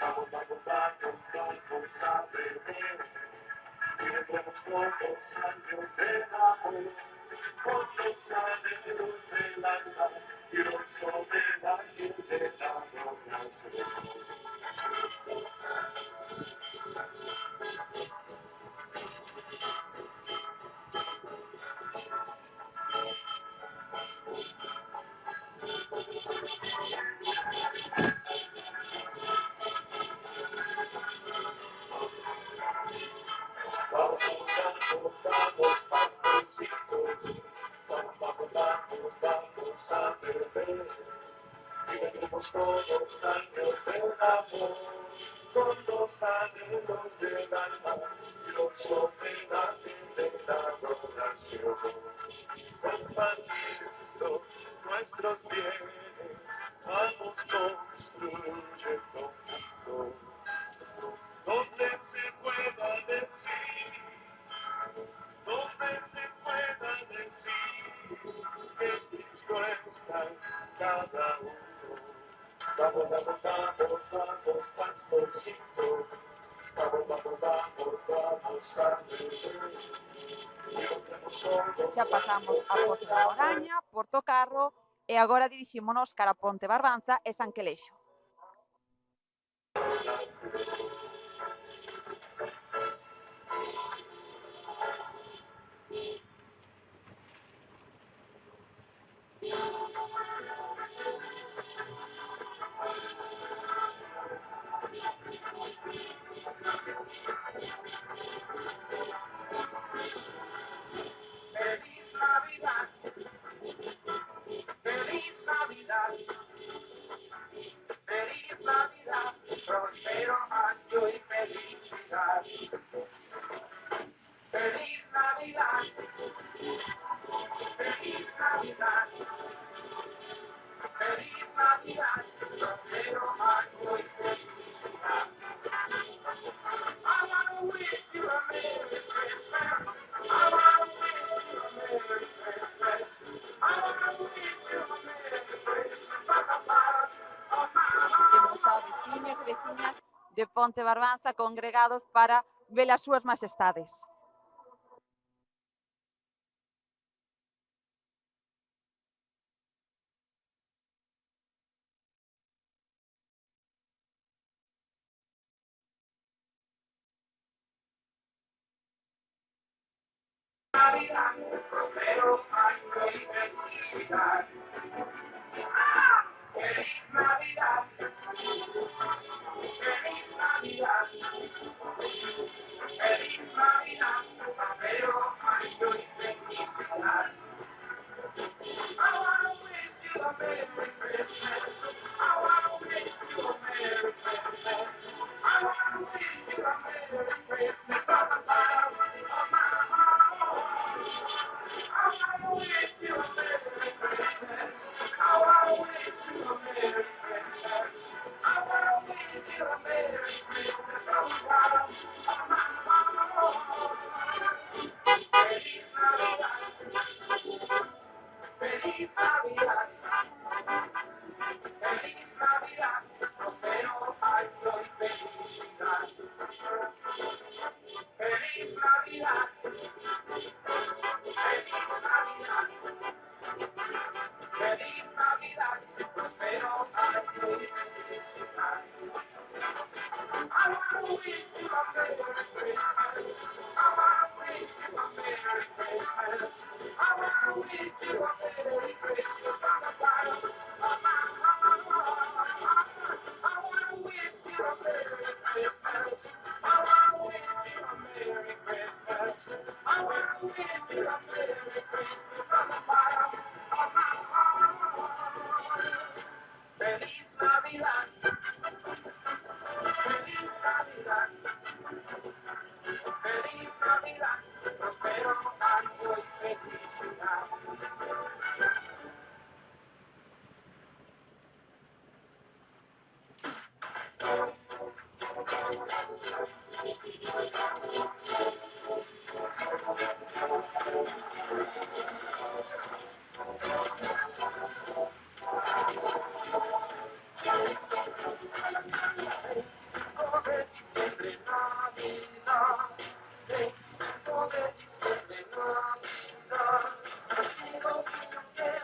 Vamos, vamos, vamos, vamos a beber. Y vendremos todos años de amor. Con los anhelos del alma y los soberanos de la adoración. Vamos, vamos, vamos, pastorcito. Vamos, vamos, vamos, vamos a beber. Y vendremos todos años del amor. Con los anhelos del alma y los soberanos de la adoración. Compartiendo nuestros bienes, vamos construyendo juntos. Donde se pueda decir, donde se pueda decir que Cristo está en cada uno. Vamos, vamos, vamos, vamos, pastorcito. Vamos, vamos, vamos, vamos a beber. Xa pasamos a Poza de Moraña, Portocarro e agora dirixímonos cara a Ponte Barbanza e San Quelexo. de Ponte Barbanza congregados para ver as súas majestades.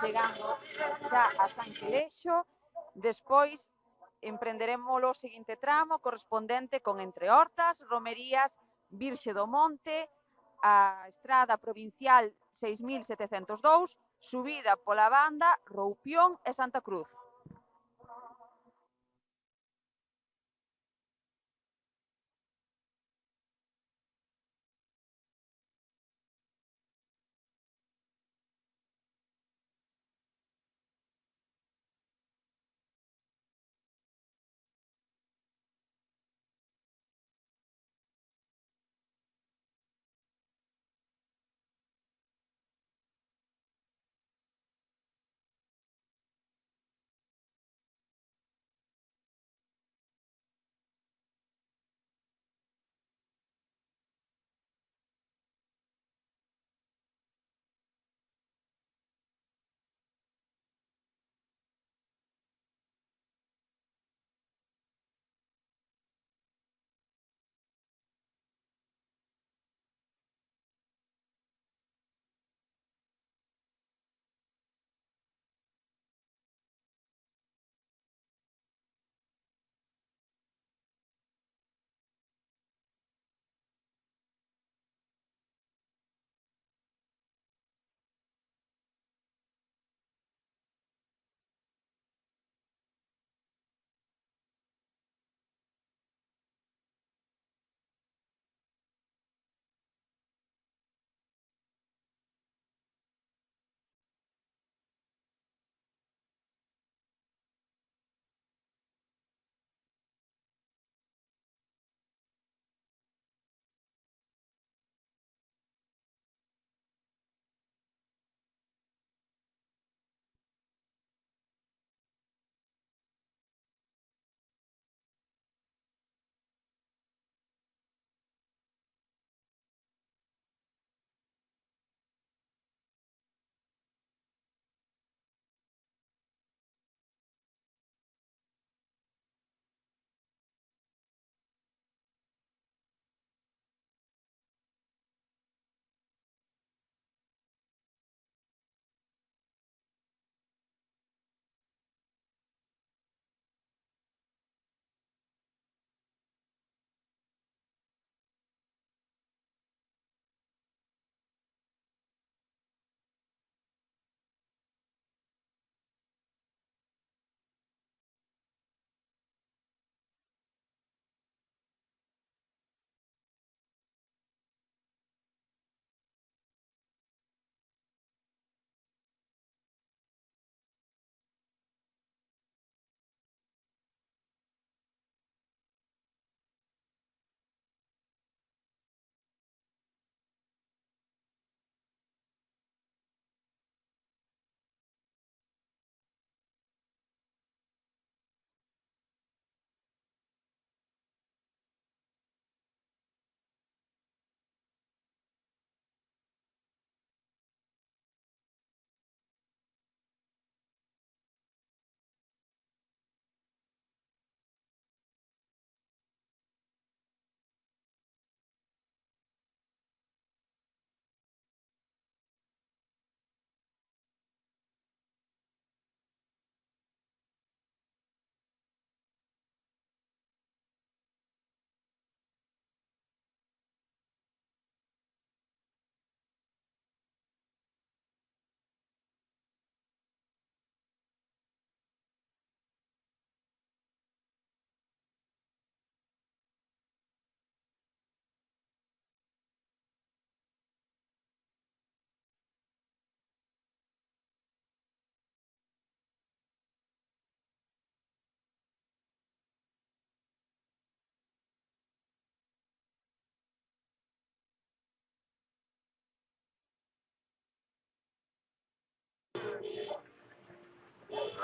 Chegando xa a San Quilexo, despois emprenderemos o seguinte tramo correspondente con Entre Hortas, Romerías, Virxe do Monte, a estrada provincial 6702, subida pola banda, Roupión e Santa Cruz.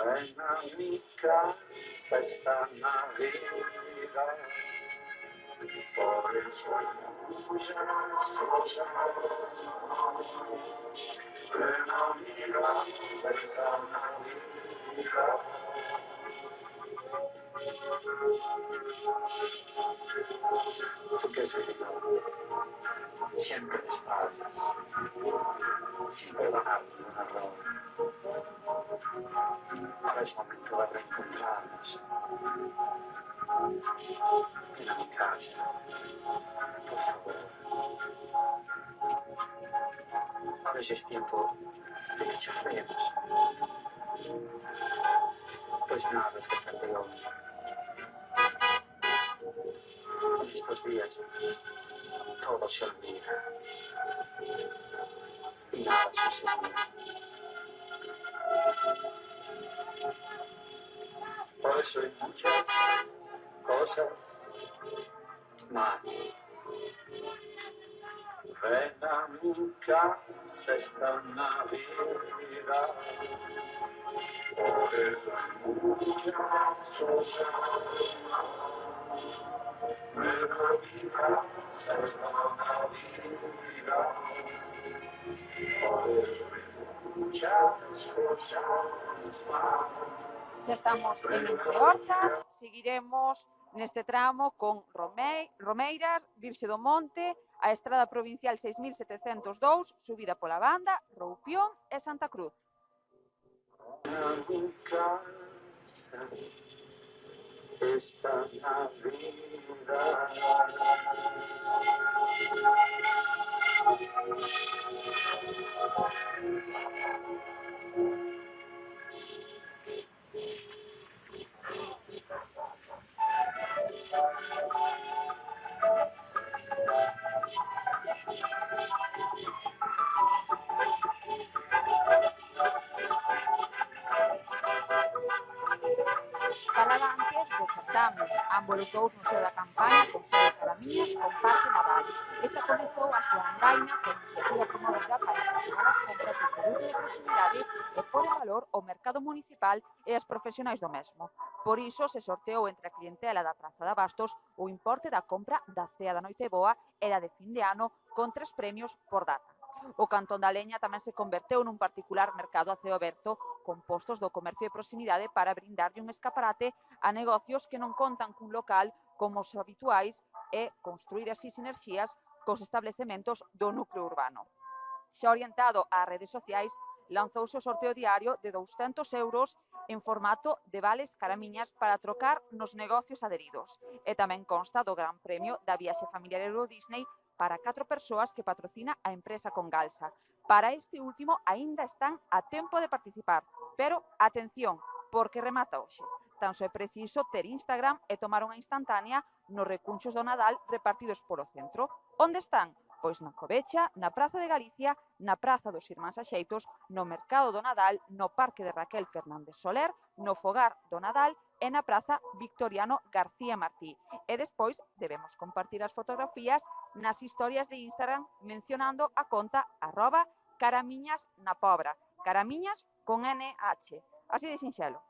Ven a mi casa esta Navidad, por eso hay muchas cosas. Ven a mi casa esta Navidad. ¿Tú qué has vivido? Siempre de espaldas, sin perdonarme un error. Ahora es momento de reencontrarnos. Ven a mi casa, por favor. Ahora sí es tiempo de que charlemos. Pues nada, este hoy. En estos días todo se olvida y nada sucede. Por eso hay muchas cosas más. Ven a mi casa esta Navidad, por eso hay muchas cosas más. Ven a mi casa esta Navidad, por eso hay muchas cosas más. Xa estamos en Entre Hortas, seguiremos neste tramo con Romeiras, Virxe do Monte, a Estrada Provincial 6702, subida pola Banda, Roupión e Santa Cruz. A mi casa esta Navidad. Falaba antes do certames, ambos os dous no seo da campaña con sede Caramiñas con Parque Nadal. Esta comezou a súa andaina con iniciativa promovida para incentivar as compras de produto de proximidade e pôr en valor o mercado municipal e as profesionais do mesmo. Por iso se sorteou entre a clientela da Praza de Abastos o importe da compra da cea da Noiteboa e da de fin de ano con 3 premios por data. O Cantón da Leña tamén se converteu nun particular mercado a ceo aberto con postos do comercio de proximidade para brindarlle un escaparate a negocios que non contan cun local como os habituais e construir así sinerxías cos establecementos do núcleo urbano. Xa orientado ás redes sociais, lanzouse o sorteo diario de 200 euros en formato de vales caramiñas para trocar nos negocios adheridos. E tamén consta do gran premio da viaxe familiar Euro Disney para 4 persoas que patrocina a empresa Congalsa. Para este último aínda están a tempo de participar, pero atención, porque remata hoxe. Tan só é preciso ter Instagram e tomar unha instantánea nos recunchos do Nadal repartidos polo centro. Onde están? Pois na Covecha, na Praza de Galicia, na Praza dos Irmáns Axeitos, no Mercado do Nadal, no Parque de Raquel Fernández Soler, no Fogar do Nadal e na Praza Victoriano García Martí. E despois debemos compartir as fotografías nas historias de Instagram mencionando a conta @caramiñasnapobra. Caramiñas con NH. Así de sinxelo.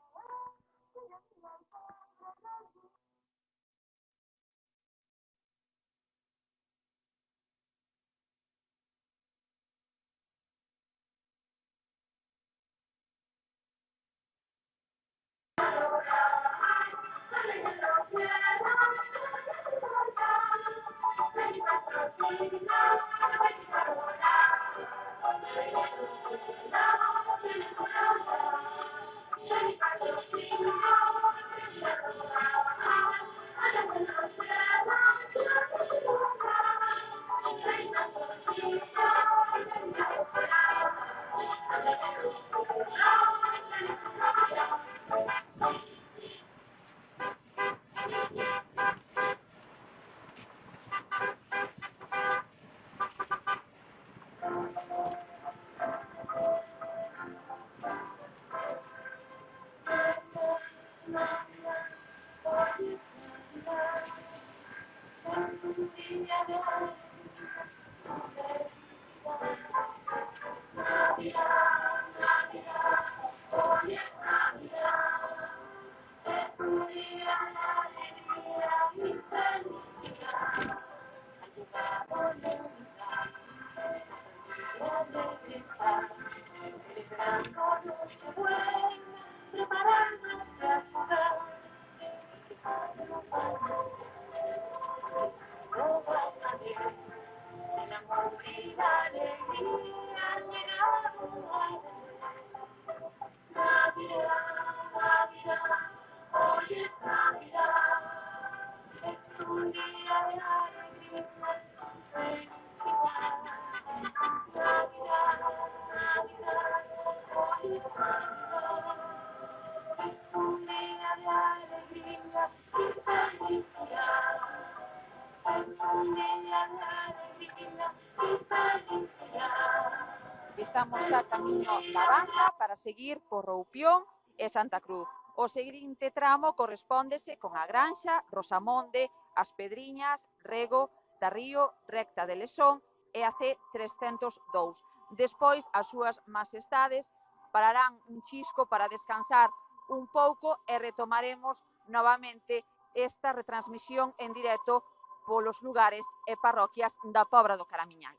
Estamos xa camiño da banda para seguir por Roupión e Santa Cruz. O seguinte tramo correspóndese con a Granxa, Rosamonde, As Pedriñas, Rego, Tarrío, Recta de Lesón e a C302. Despois, as súas majestades pararán un chisco para descansar un pouco e retomaremos novamente esta retransmisión en directo polos lugares e parroquias da Pobra do Caramiñal.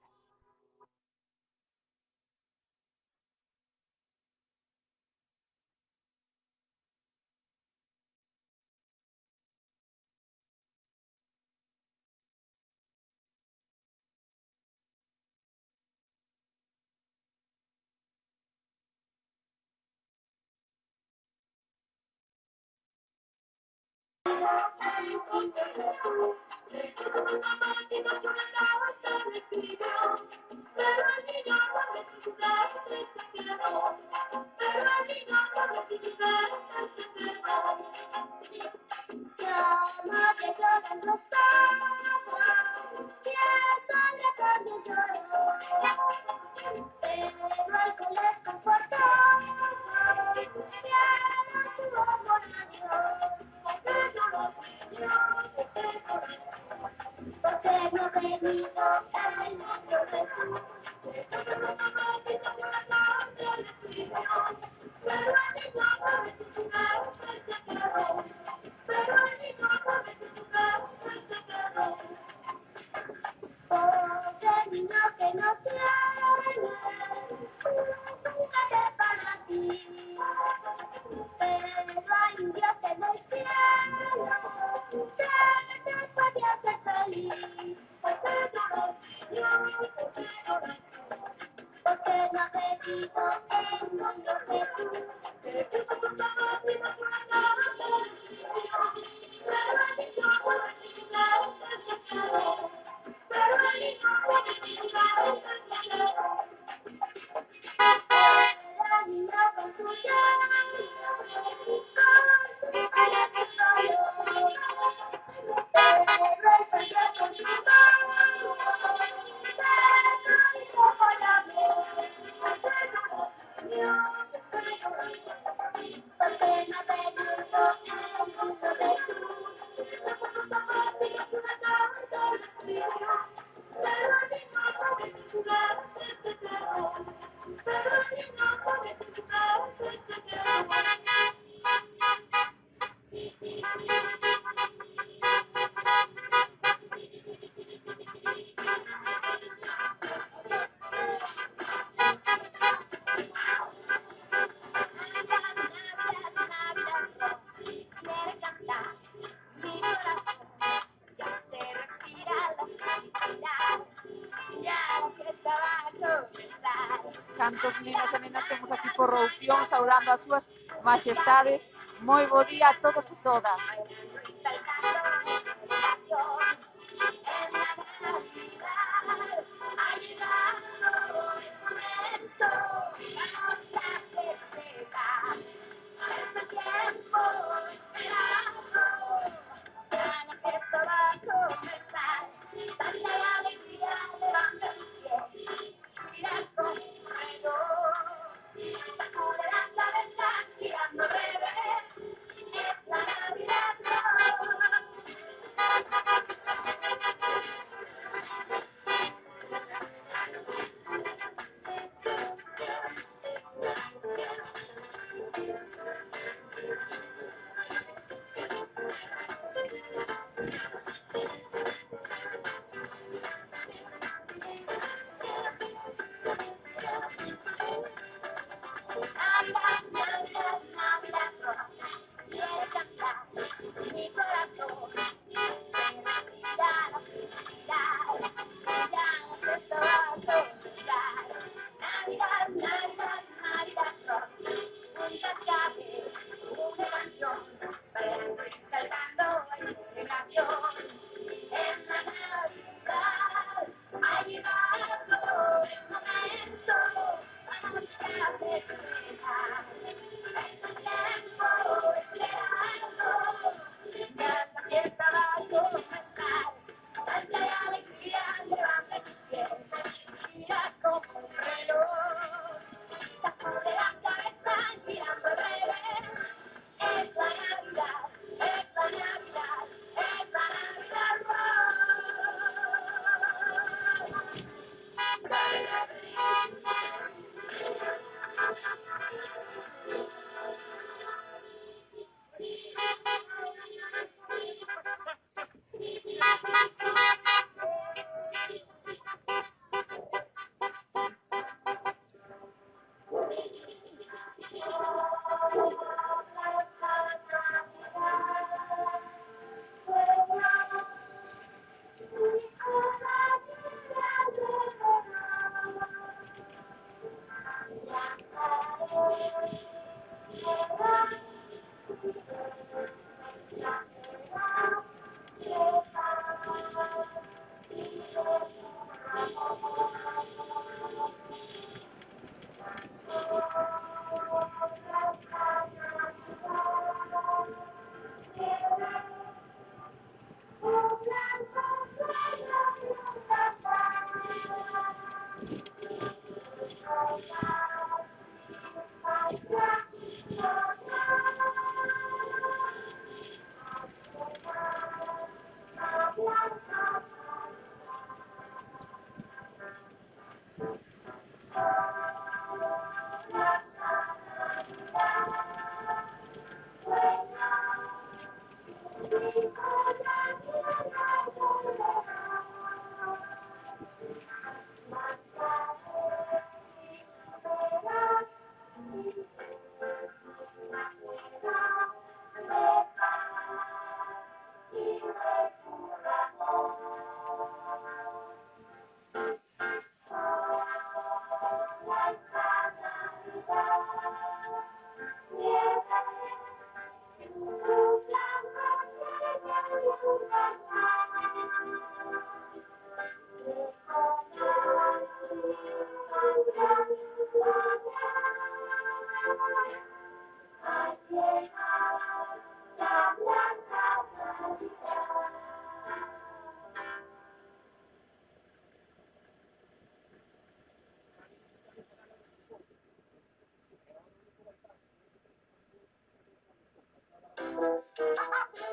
Cantos nenos e nenas temos aquí por Roupión saudando as súas majestades. Moi bo día a todos e todas.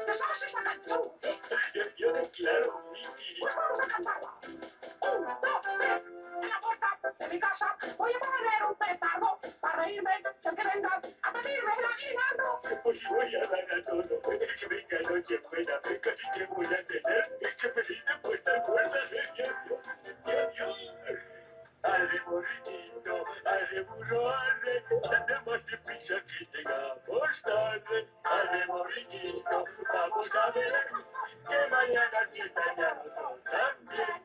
¿Te sabes esta canción? Yo declaro, Miki. Pues vamos a cantarla. 1, 2, 3. En la puerta de mi casa voy a poner un petardo para reírme del que venga a pedirme el aguinaldo. Pues voy a dar a todo que venga Nochebuena, casi que voy a tener que pedir de puerta en puerta. Arre, borriquito, arre, burro, arre, anda más deprisa que llegamos tarde. Arre, borriquito, vamos a ver que mañana fiesta ya nosotros también.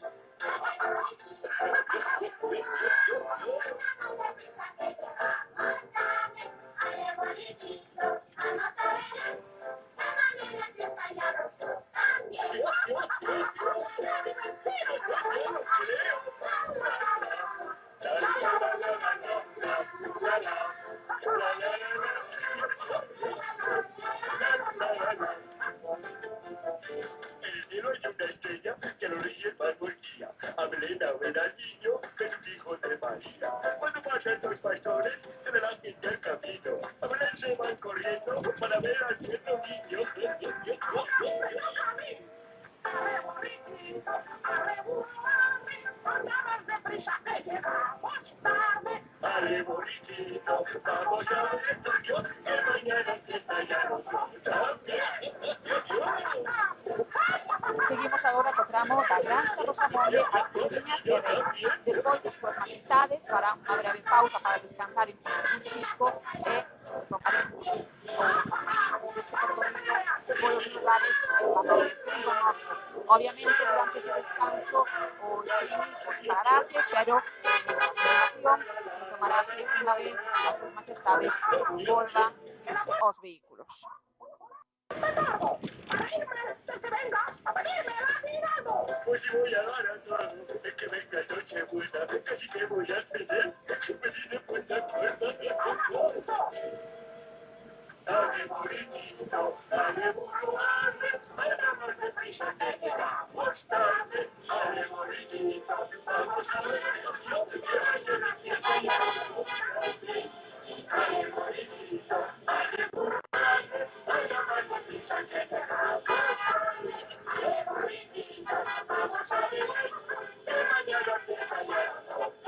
En el cielo hay una estrella que los reyes van por día. A Belén a ver al niño, Jesús hijo de María. Cuando pasan los pastores, se ve la gente al camino. A Belén se van corriendo para ver al tierno niño. Arre, borriquito, arre, burro, arre, anda más deprisa que llegamos tarde. Arre, borriquito, vamos a ver tuyo, que mañana fiesta ya nosotros también. Seguimos agora co tramo da Granxa do Samonde ás Pedriñas de Rei. Despois das súas majestades farán unha breve pausa para descansar un chisco e tocaremos deste percorrido polos lugares espaciales que ven connosco. Obviamente, durante ese descanso o streaming pues, pararase, pero a continuación tomarase unha vez as súas majestades volvan irse aos vehículos. Pues si voy a dar a todo, es que venga Nochebuena, casi que voy a tener que pedir de puerta en puerta. Arre, borriquito, arre, burro, arre, anda más deprisa que llegamos tarde. Arre, borriquito, vamos a ver que mañana fiesta ya nosotros. Arre, borriquito, arre, burro, arre, anda más deprisa que llegamos tarde. Arre, borriquito, vamos a ver que mañana fiesta ya nosotros.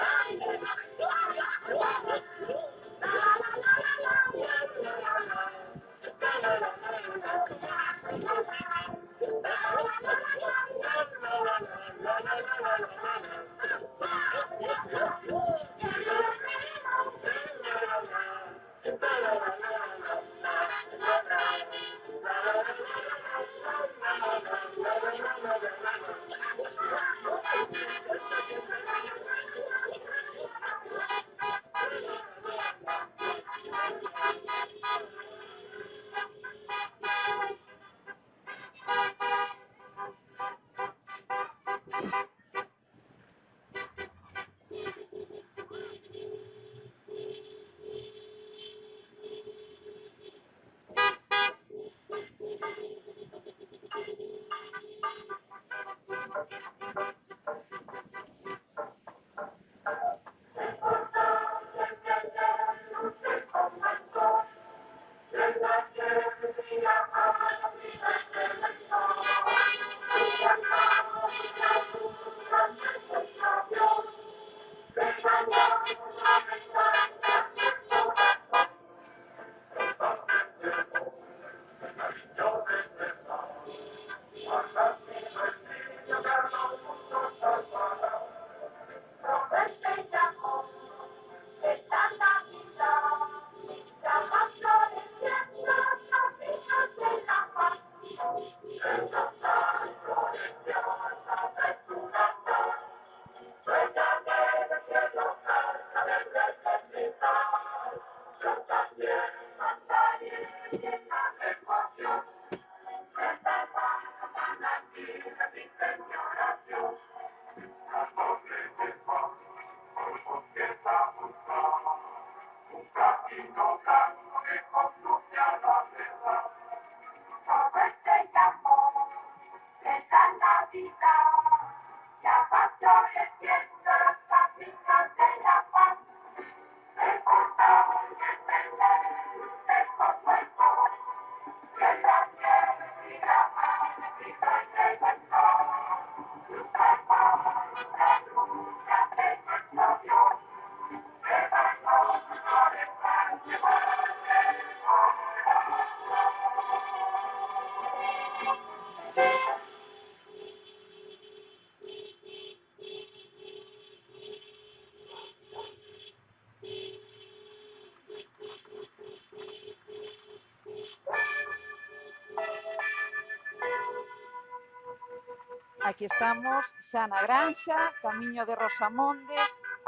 Aquí estamos xa na granxa, camiño de Rosamonde,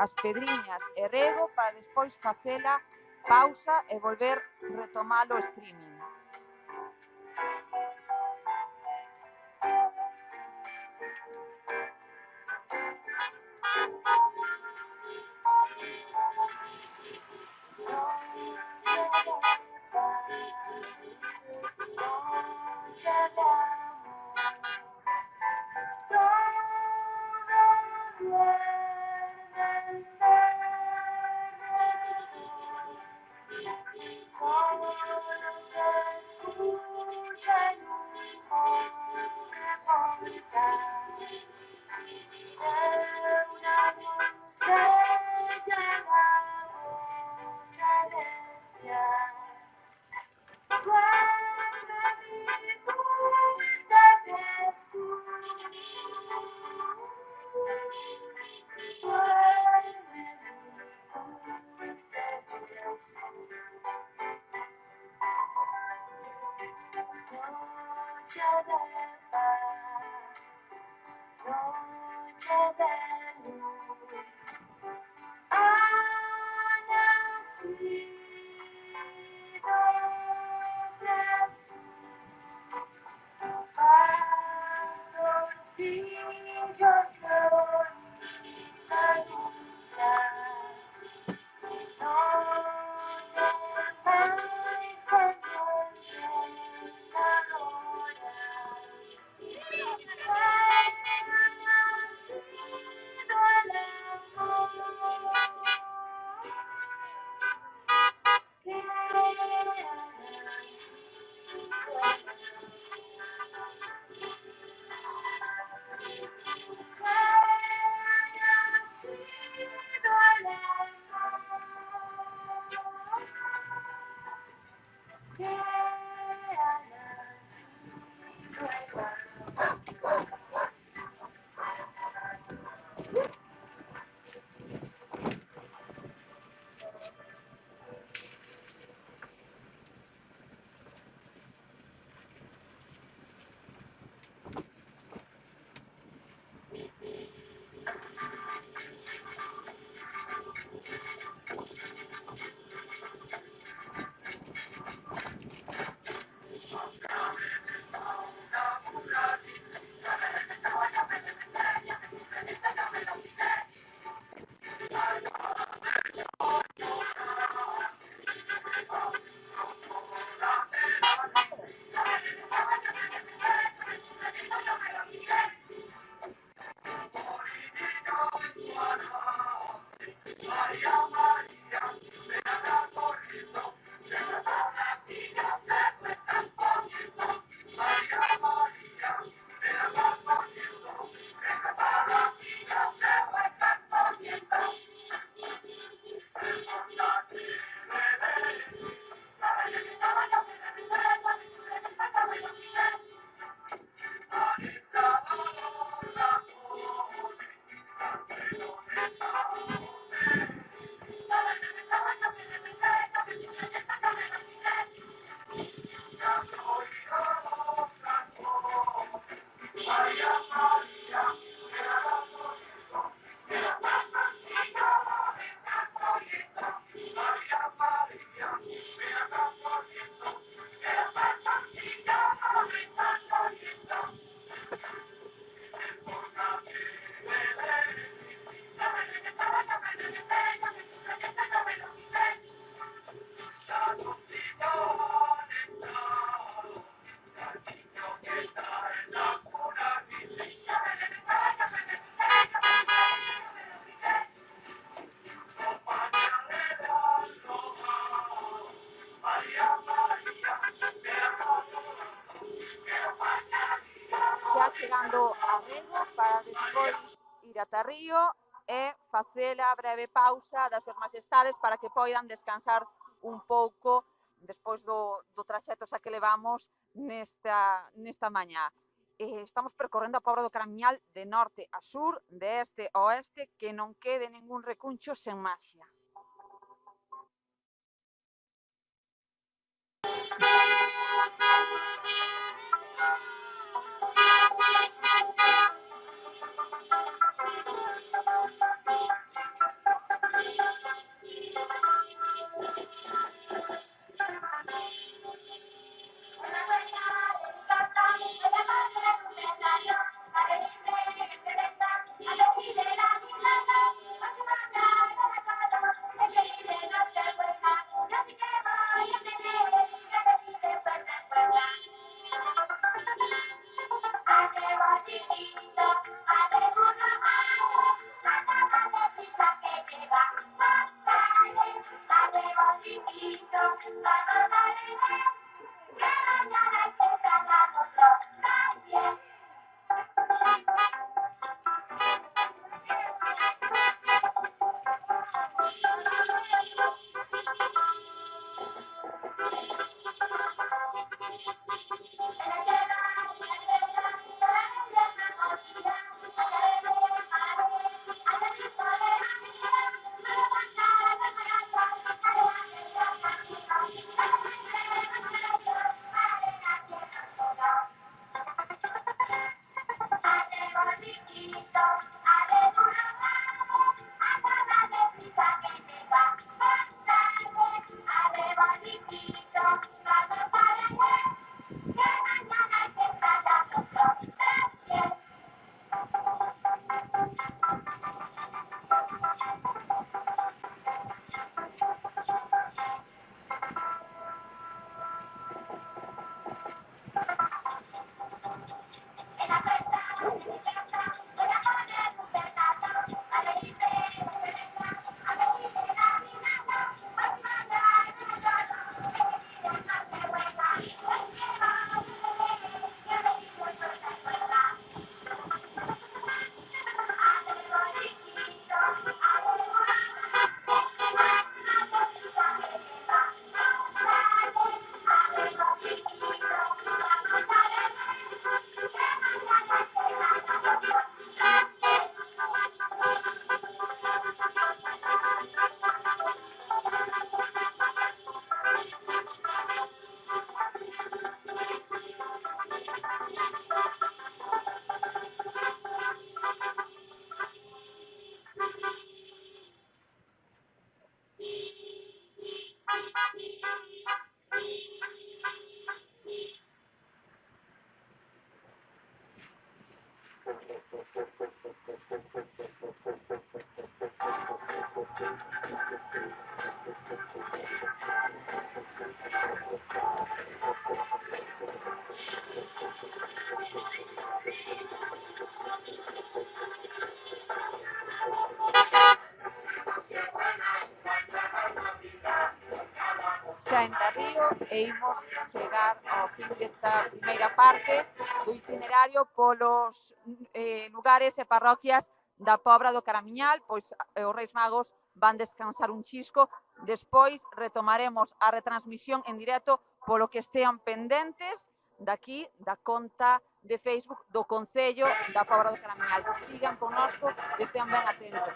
as Pedriñas e Rego para despois facela pausa e volver retomar o streaming. para despois ir ata Río e facer a breve pausa das súas majestades para que poidan descansar un pouco despois do traxecto xa que levamos nesta mañá. Estamos percorrendo a Pobra do Caramiñal de norte a sur, de este a oeste, que non quede ningún recuncho sen maxia. Xa en Río e imos chegar ao fin desta primeira parte do itinerario polos lugares e parroquias da Pobra do Caramiñal, pois os Reis Magos van descansar un chisco, despois retomaremos a retransmisión en directo polo que estean pendentes daqui da conta de Facebook do Concello da Pobra do Caramiñal. Sigan connosco e estean ben atentos.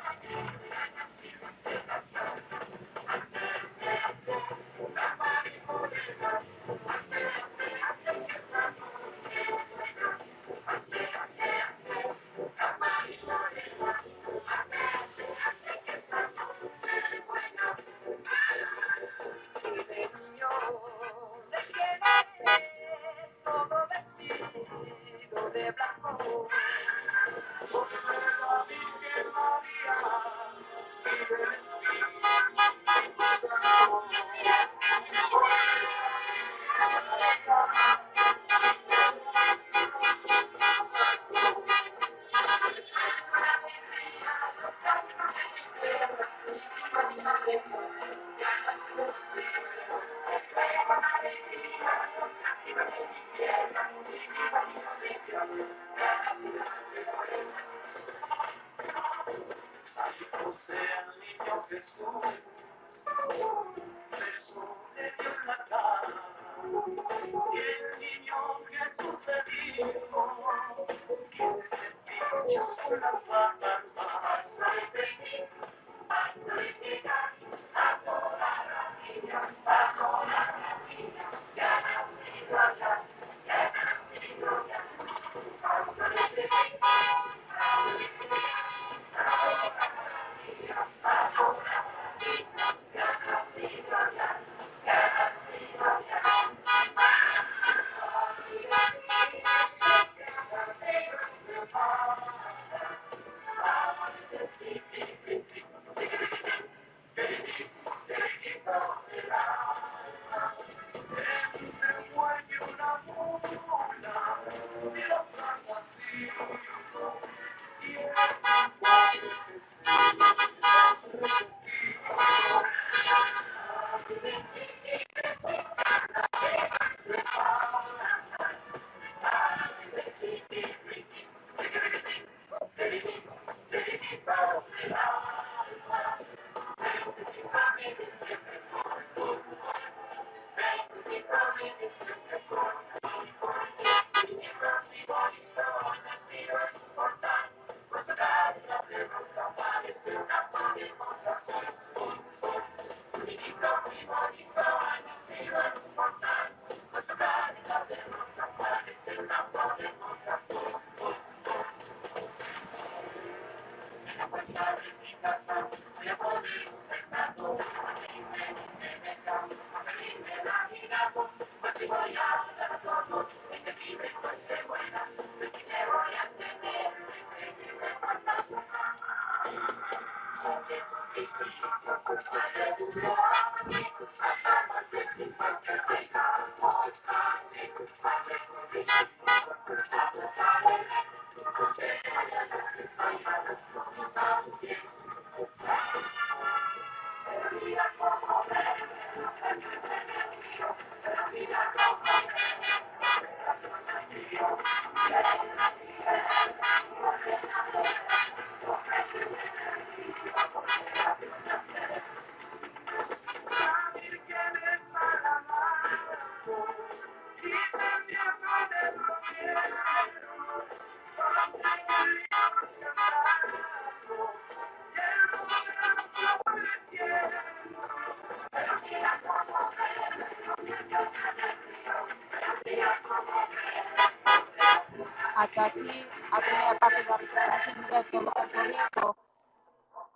Ata aquí a primeira parte da retransmisión en directo do percorrido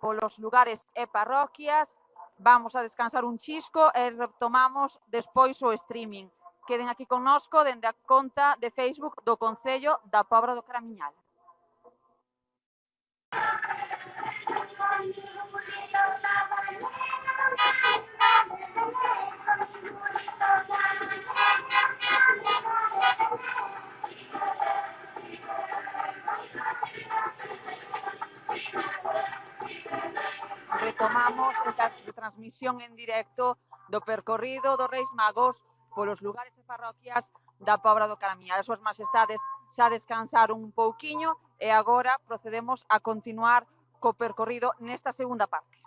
polos lugares e parroquias. Vamos a descansar un chisco e retomamos despois o streaming. Queden aquí connosco dende a conta de Facebook do Concello da Pobra do Caramiñal. Retomamos esta retransmisión en directo do percorrido dos Reis Magos polos lugares e parroquias da Pobra do Caramiñal. As súas majestades xa descansaron un pouquiño e agora procedemos a continuar co percorrido nesta segunda parte.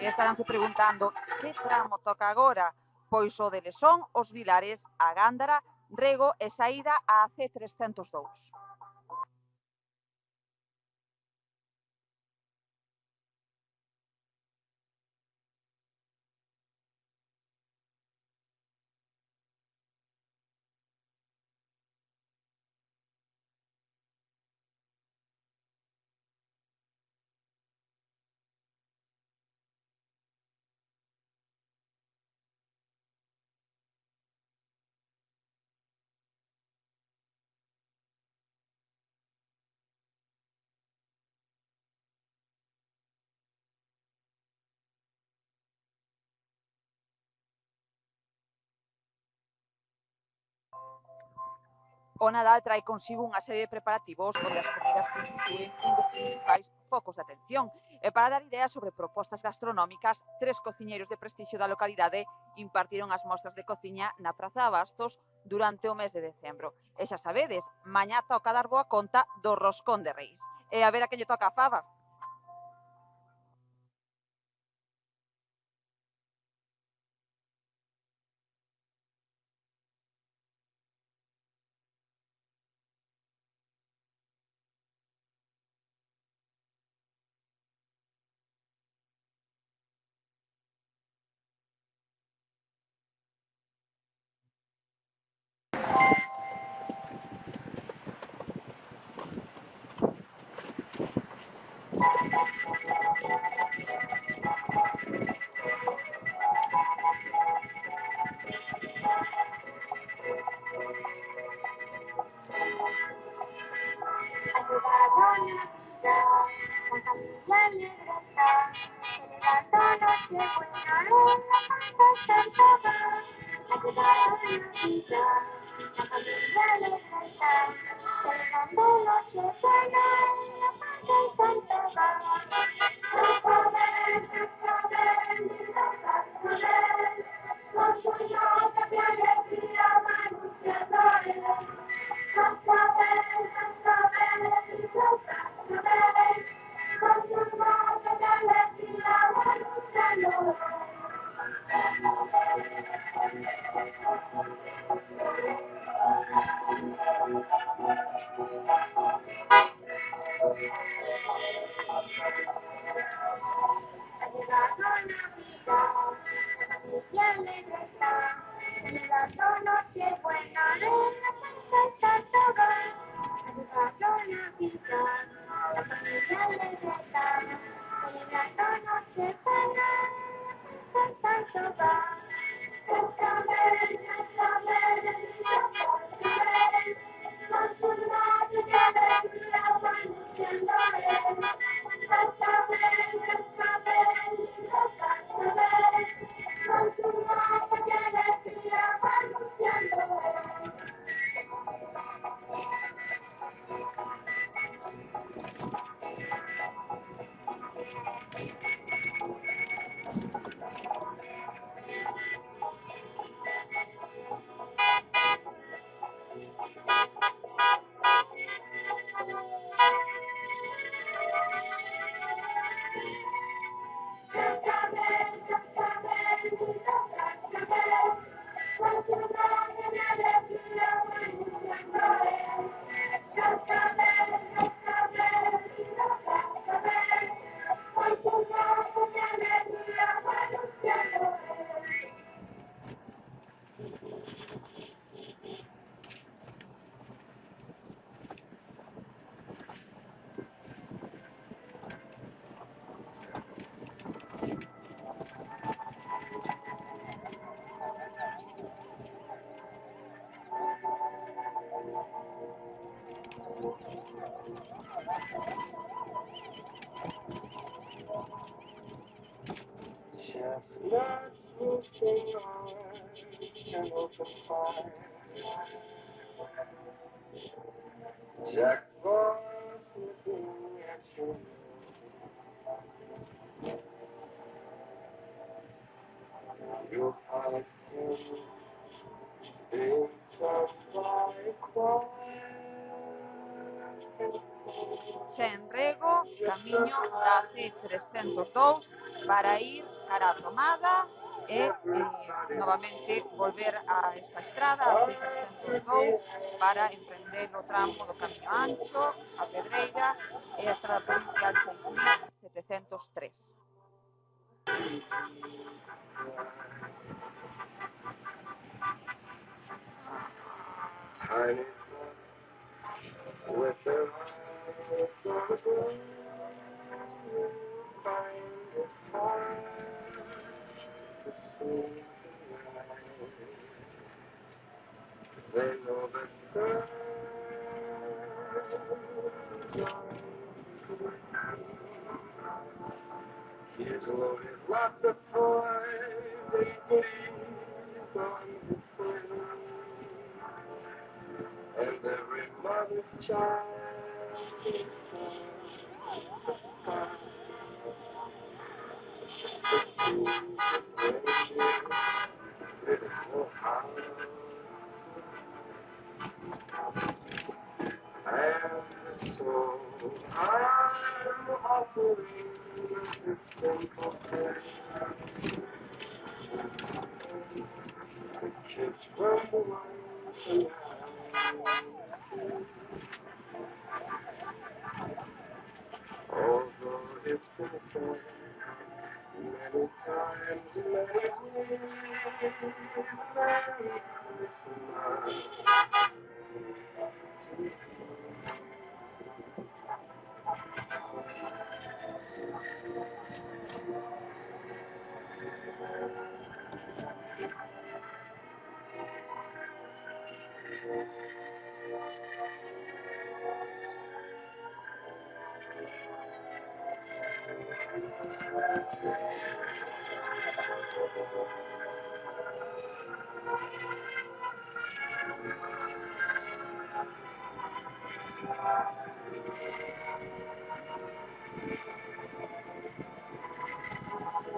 E estaránse preguntando que tramo toca agora? Pois o de Lesón, Os Vilares, a Gándara, Rego e saída á C302. O Nadal trae consigo unha serie de preparativos onde as comidas constituen un dos principais focos de atención. E para dar ideas sobre propostas gastronómicas, 3 cociñeiros de prestixio da localidade impartiron as mostras de cociña na Praza de Abastos durante o mes de decembro. E xa sabedes, mañá toca dar boa conta do roscón de Reis. E a ver a quen lle toca a fava. Chestnuts roasting on an open fire. Jack Frost looking at you. You'll find him in some quiet. Xa en Rego, camiño da C302 para ir cara a Tomada e novamente volver a esta estrada, a C302, para emprender o tramo do Camiño Ancho, a Pedreira e a estrada provincial 6703. Tiny fox with their eyes on the ground. Find it hard to see tonight. They know that sun's he's loaded lots of toys and goodies on his sleigh. And they're And so I'm offering this simple prayer. Kids from the one although it's been said many times, many ways, Merry Christmas.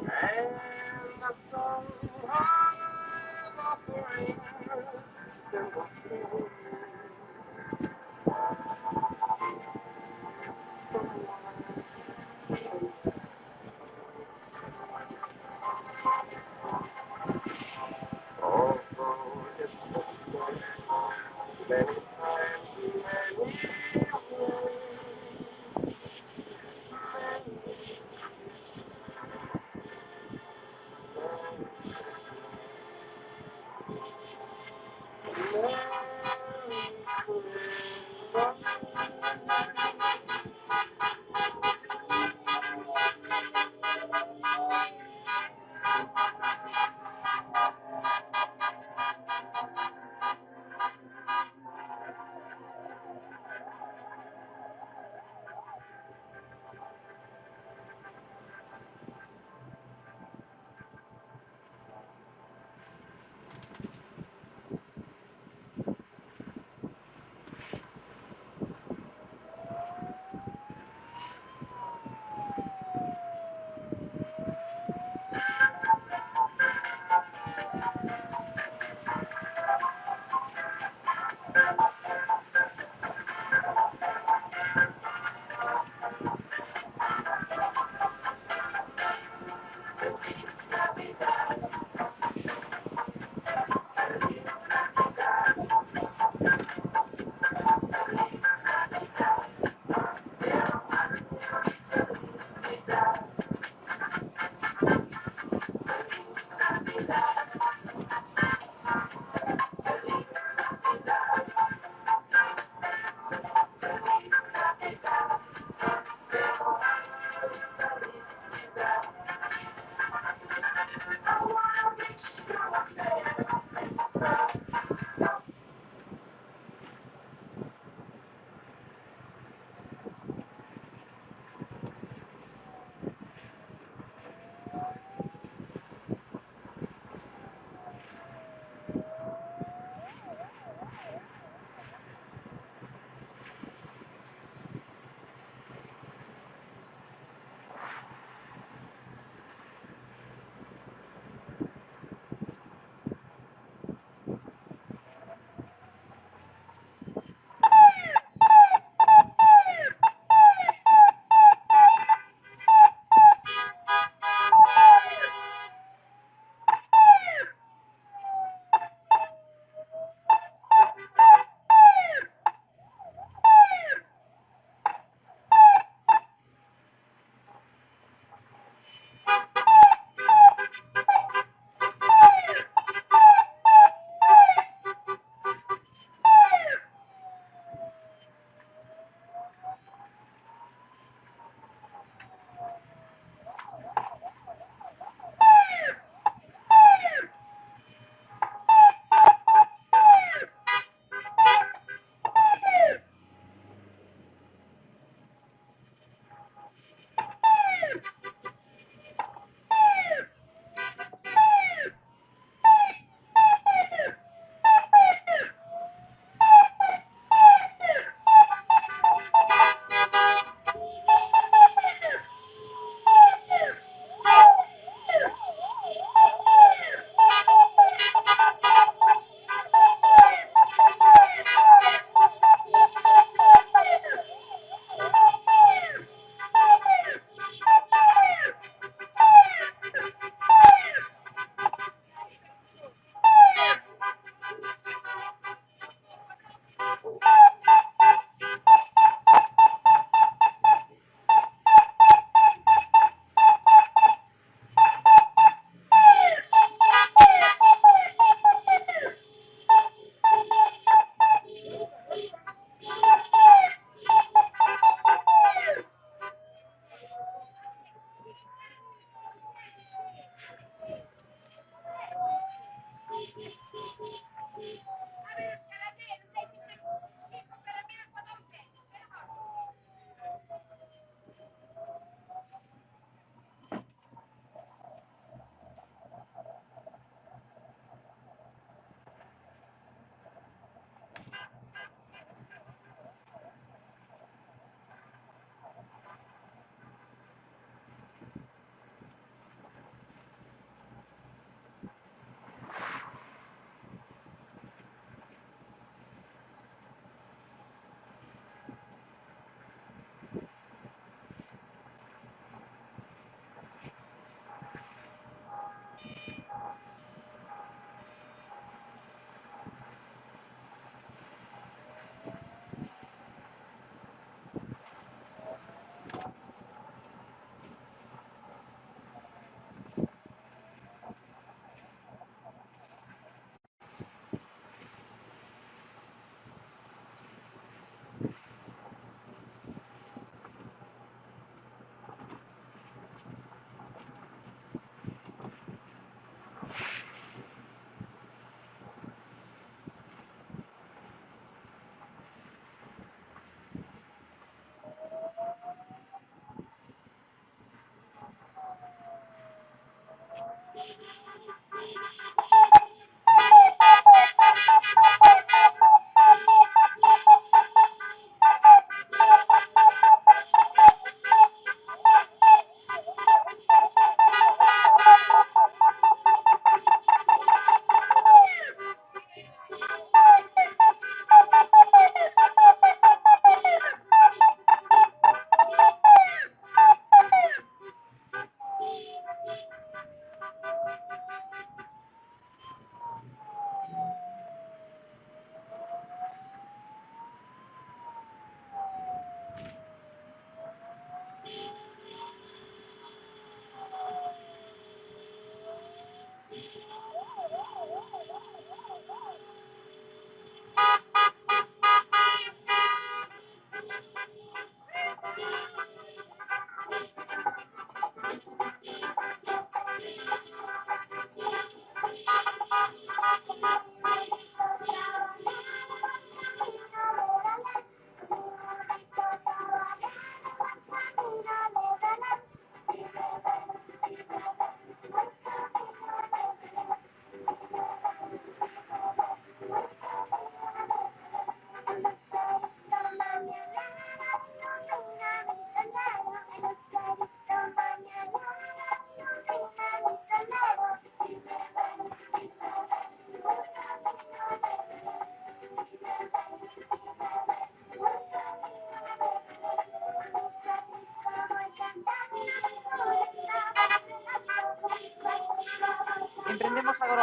And the song I'm offering simple prayer. Although it's been said many times, many ways.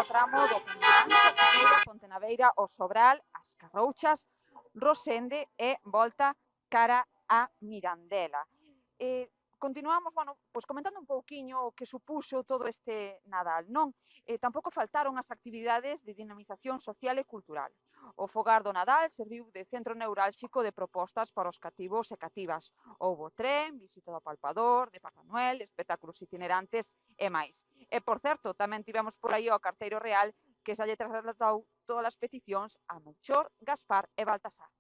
o tramo do Camiñán, Xapiñeira, Pontenaveira, o Sobral, as Carrouchas, Rosende e volta cara a Mirandela. Continuamos, bueno, pois comentando un pouquiño o que supuxo todo este Nadal, non? Tampouco faltaron as actividades de dinamización social e cultural. O Fogar do Nadal serviu de centro neurálxico de propostas para os cativos e cativas. Houbo tren, visita do apalpador, de Papá Noel, espectáculos itinerantes e máis. E, por certo, tamén tivemos por aí o carteiro real que xa lle trasladou todas as peticións a Melchor, Gaspar e Baltasar.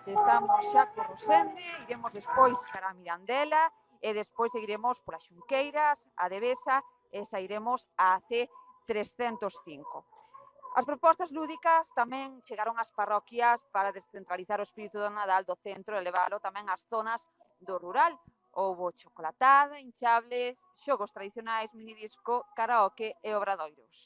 Estamos xa co Rosende, iremos despois cara a Mirandela e despois seguiremos polas Xunqueiras, a Devesa e sairemos a C305. As propostas lúdicas tamén chegaron ás parroquias para descentralizar o espírito do Nadal do centro e leválo tamén ás zonas do rural. Houbo chocolatada, hinchables, xogos tradicionais, minidisco, karaoke e obradoiros.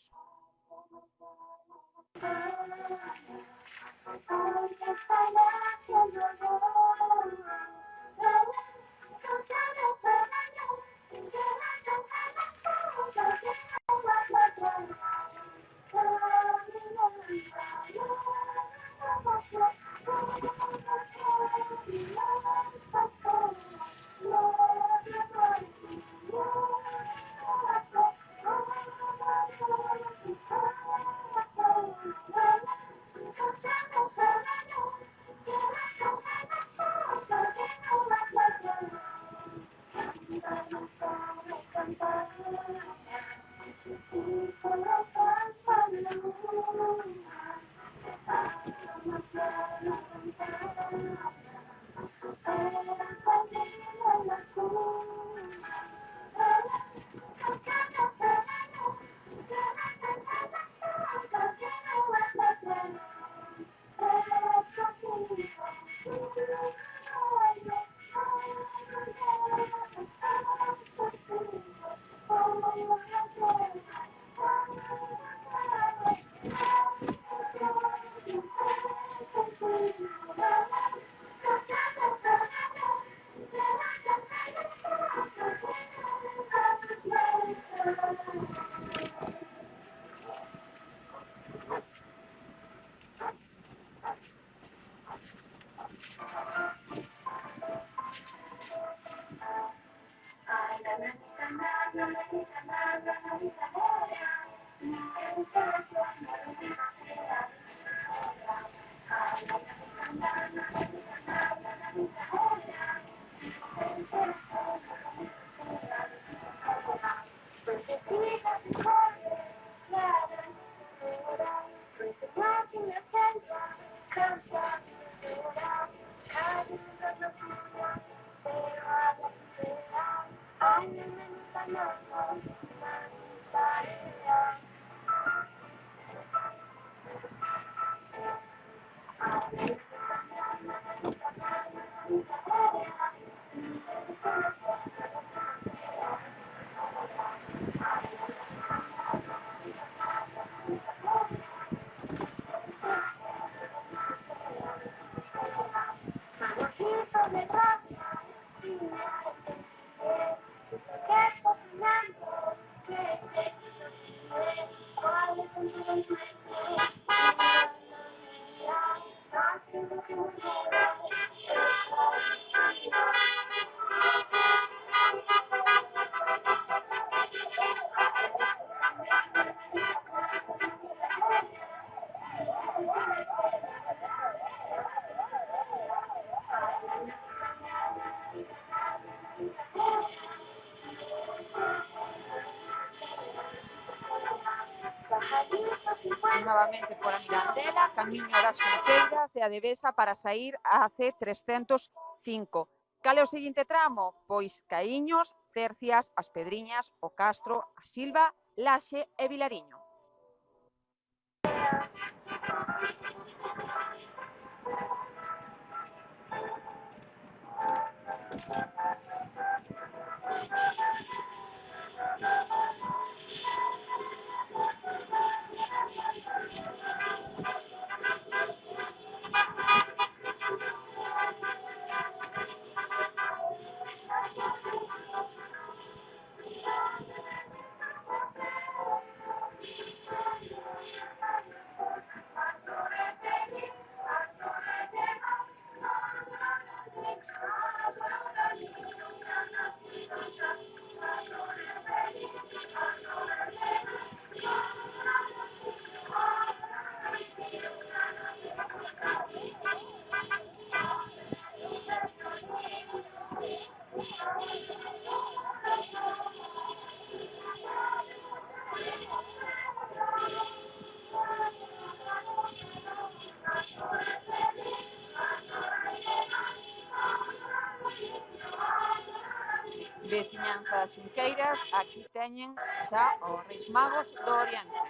Novamente por a Mirandela, camiño das Xunqueiras e a Devesa para saír á C305. Cal é o seguinte tramo? Pois Caíños, Cercias, As Pedriñas, O Castro, A Silva, Laxe e Vilariño. Veciñanzas xunqueiras, aquí teñen xa os Reis Magos do Oriente.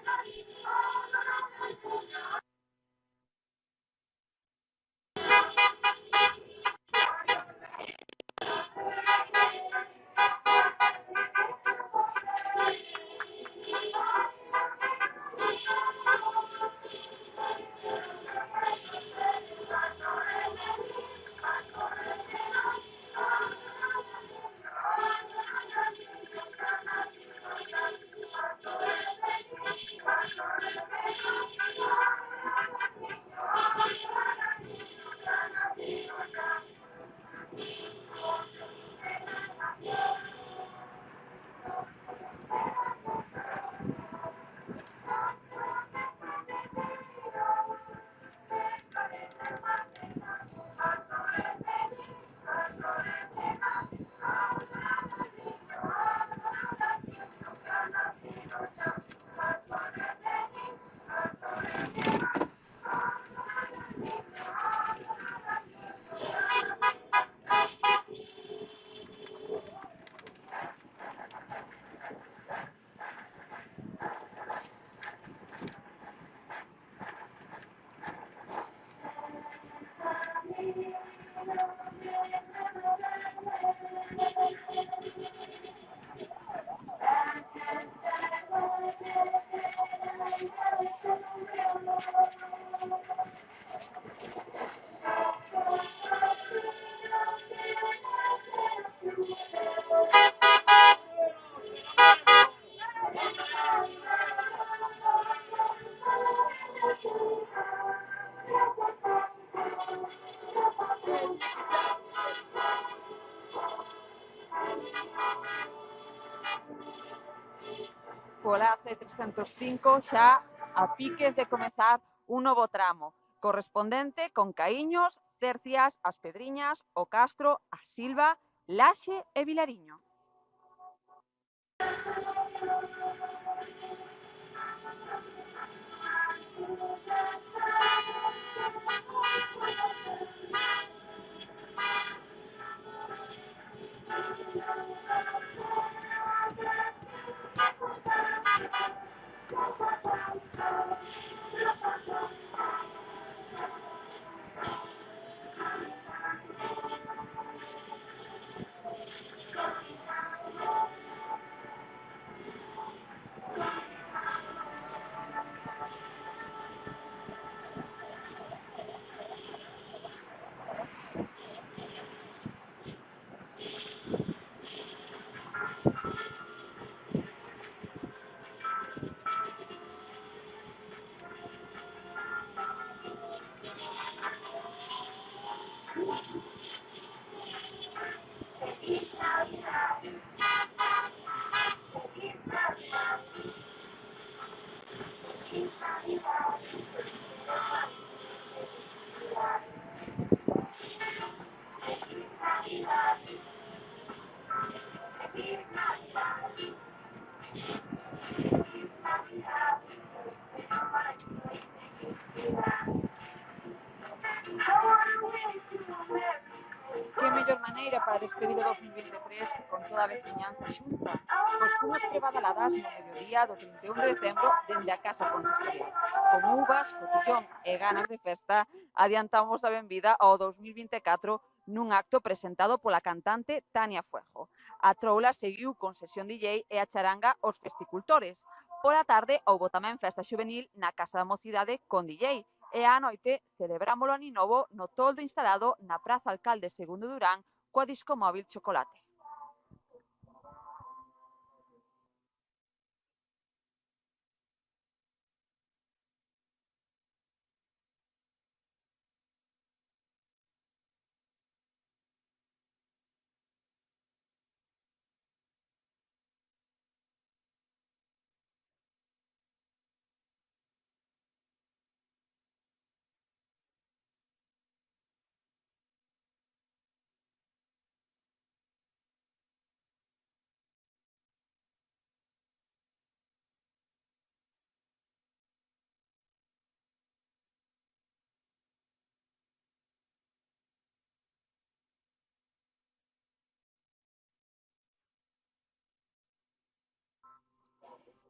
Pola C305 xa a piques de comezar un novo tramo, correspondente con Caíños, Cercias, As Pedriñas, O Castro, A Silva, Laxe e Vilariño. Que mellor maneira para despedir o 2023 que con toda a veciñanza xunta, pois cunhas trebadaladas no mediodía do 31 de decembro dende a Casa Consistorial. Con uvas, cotillón e ganas de festa, adiantamos a benvida ao 2024 nun acto presentado pola cantante Tania Fuejo. A troula seguiu con sesión DJ e a charanga os festicultores. Pola tarde houbo tamén festa xuvenil na Casa da Mocidade con DJ, e á noite celebrámolo aninovo no toldo instalado na Praza Alcalde Segundo Durán coa disco móvil Chocolate.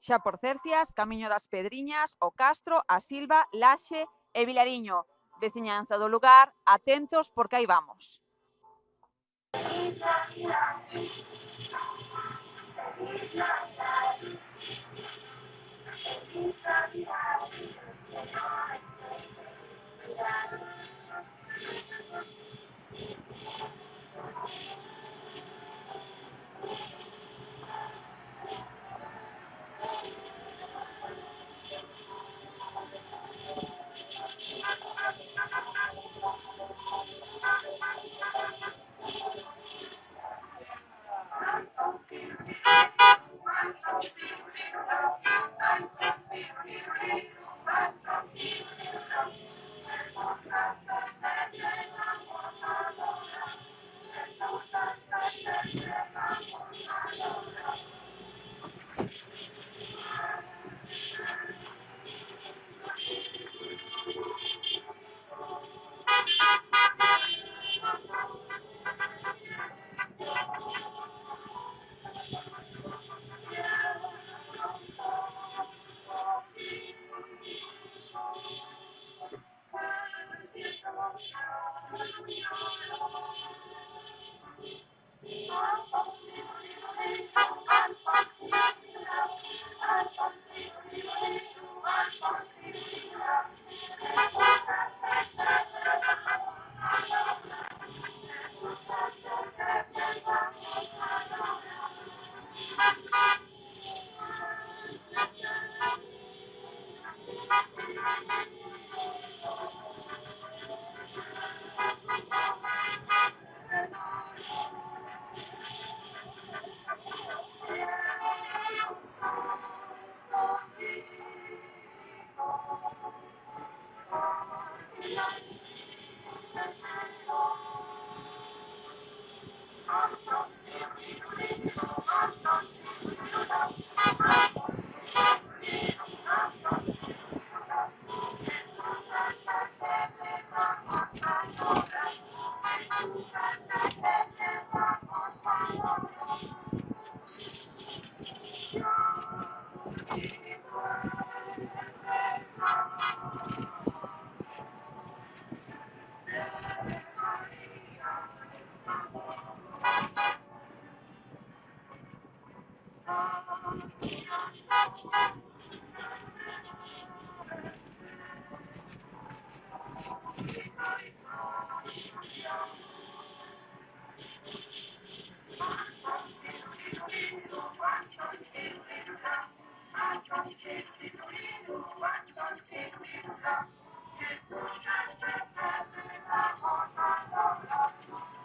Xa por Cercias, Camiño das Pedriñas, o Castro, a Silva, Laxe e Vilariño. Veciñanza do lugar, atentos porque aí vamos.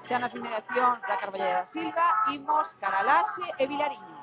Xa nas inmediacións da Carballeda da Silva, imos cara a Laxe e Vilariño.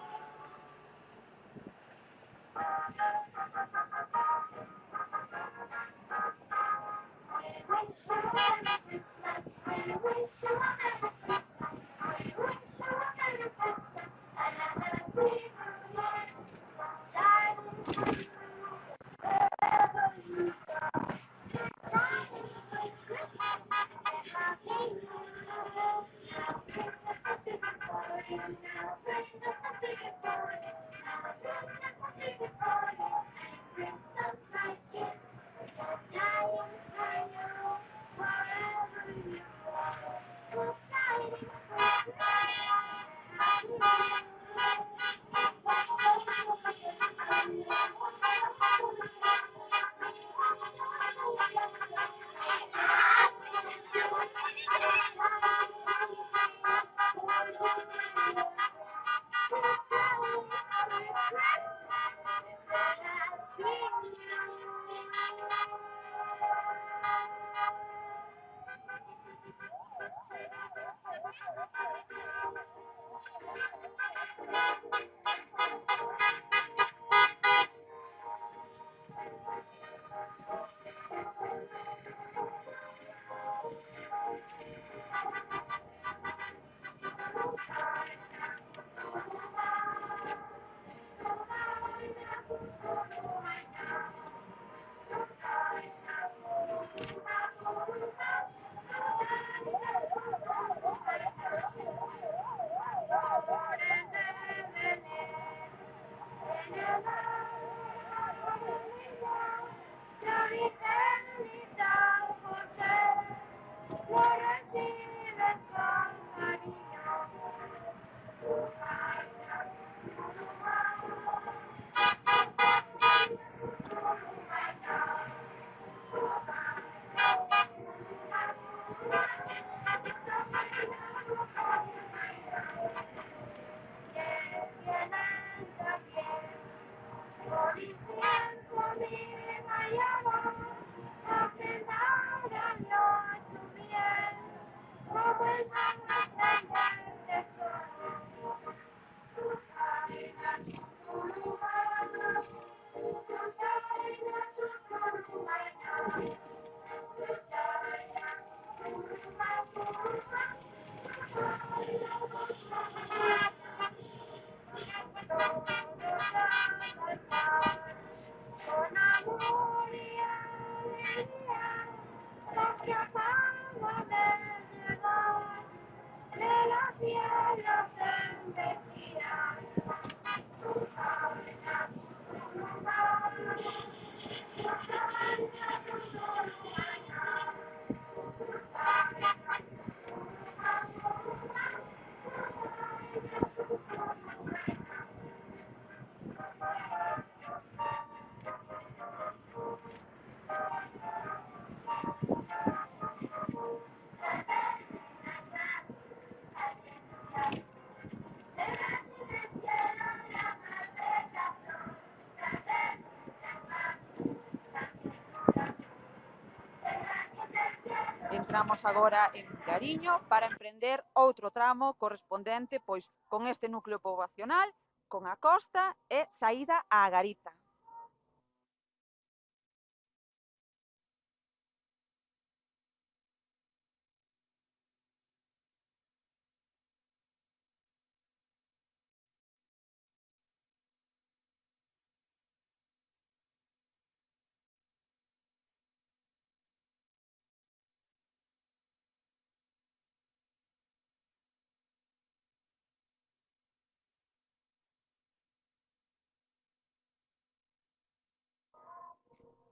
Entramos agora en Vilariño para emprender outro tramo correspondente pois con este núcleo poboacional, con a costa e saída á Garita.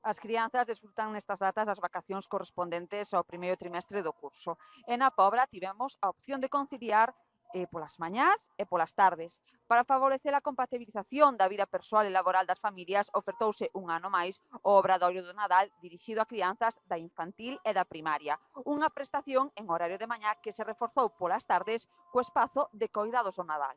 As crianzas desfrutan nestas datas as vacacións correspondentes ao primeiro trimestre do curso. E na Pobra tivemos a opción de conciliar polas mañás e polas tardes. Para favorecer a compatibilización da vida persoal e laboral das familias, ofertouse un ano máis o Obradoiro do Nadal dirixido a crianzas da infantil e da primaria. Unha prestación en horario de mañá que se reforzou polas tardes co espazo de coidados do Nadal.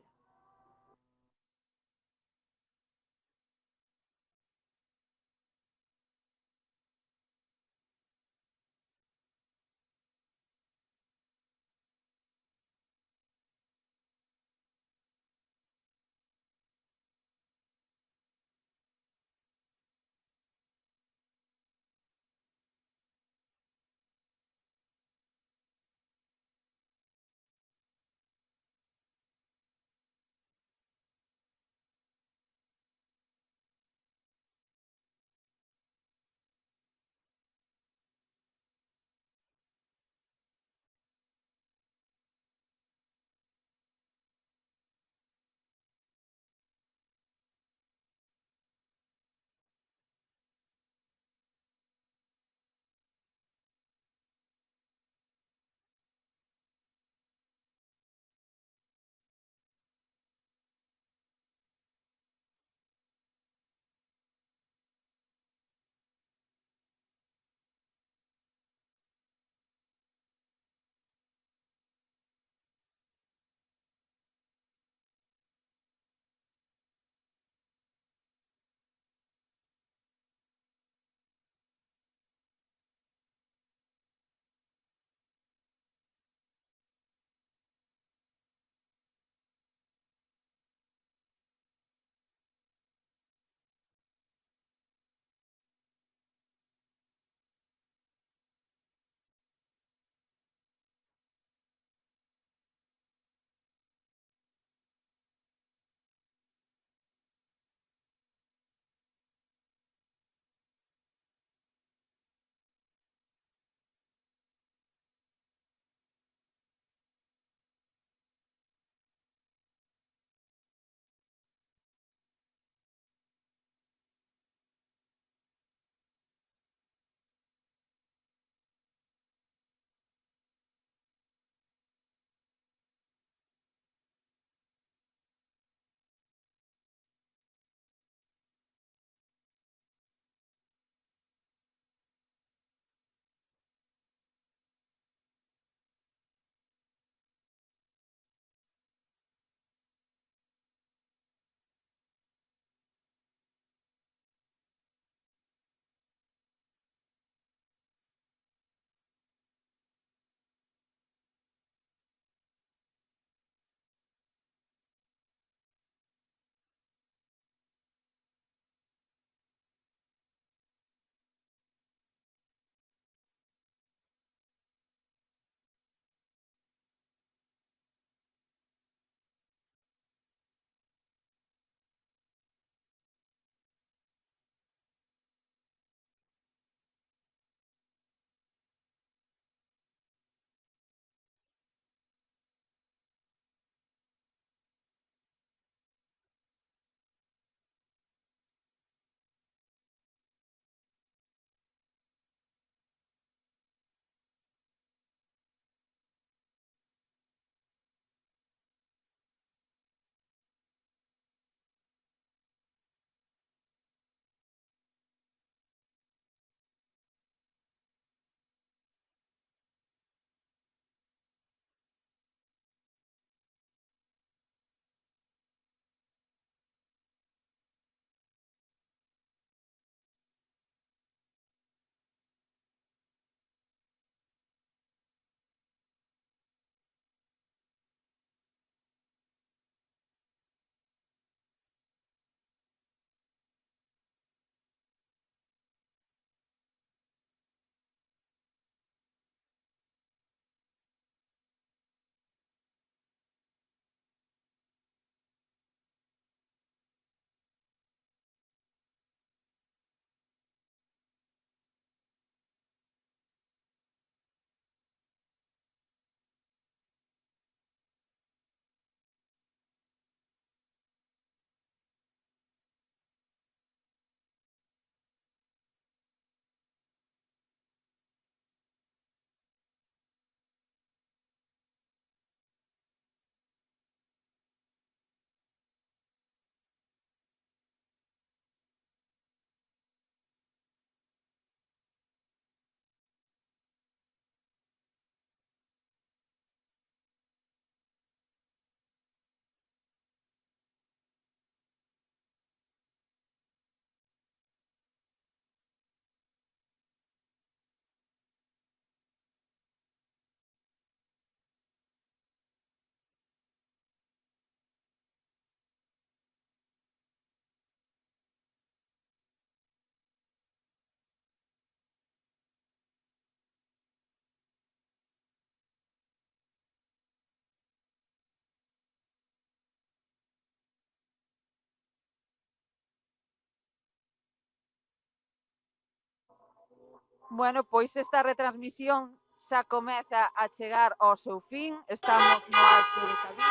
Bueno, pois esta retransmisión xa comeza a chegar ao seu fin. Estamos no Alto de Cabío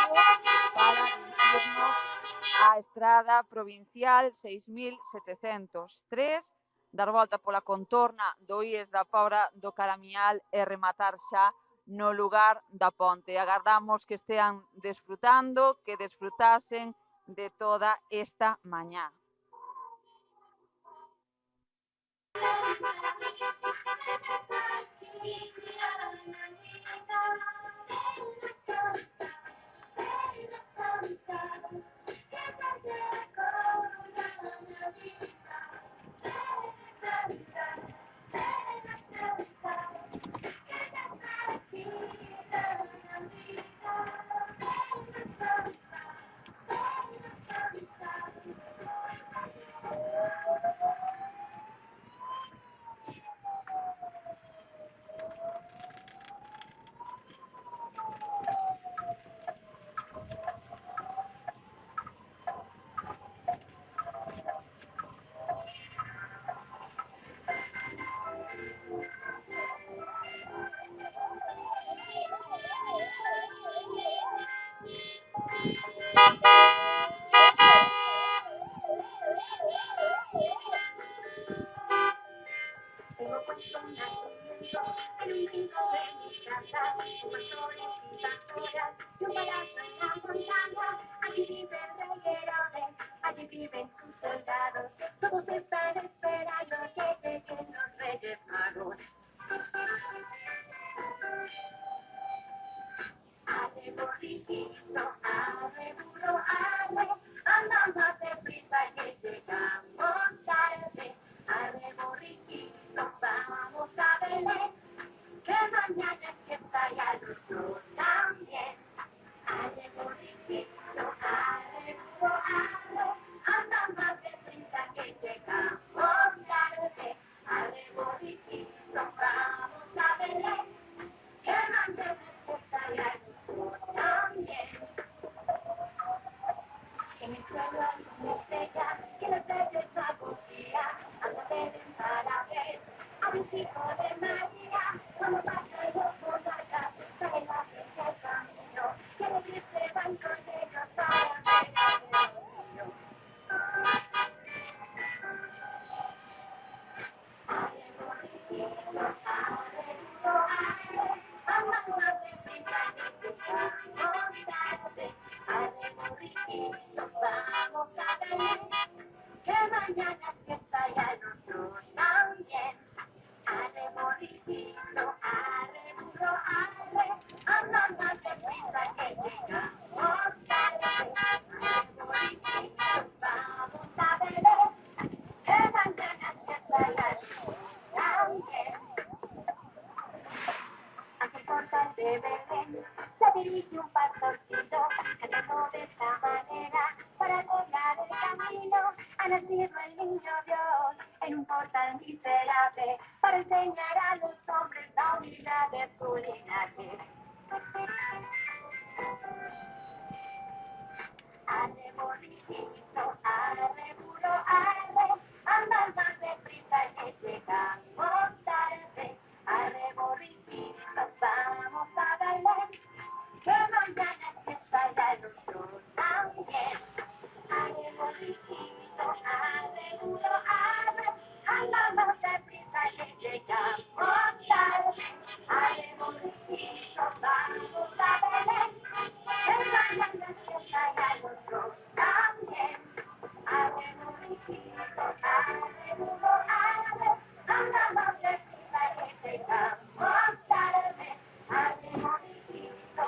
para dirixirnos á estrada provincial 6703, dar volta pola contorna do IES da Pobra do Caramiñal e rematar xa no lugar da ponte. Agardamos que estean desfrutando, que desfrutasen de toda esta mañá.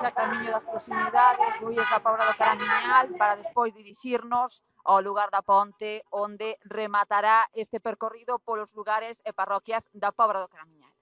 Xa camiño das proximidades do IES da Pobra do Caramiñal para despois dirixirnos ao lugar da ponte onde rematará este percorrido polos lugares e parroquias da Pobra do Caramiñal.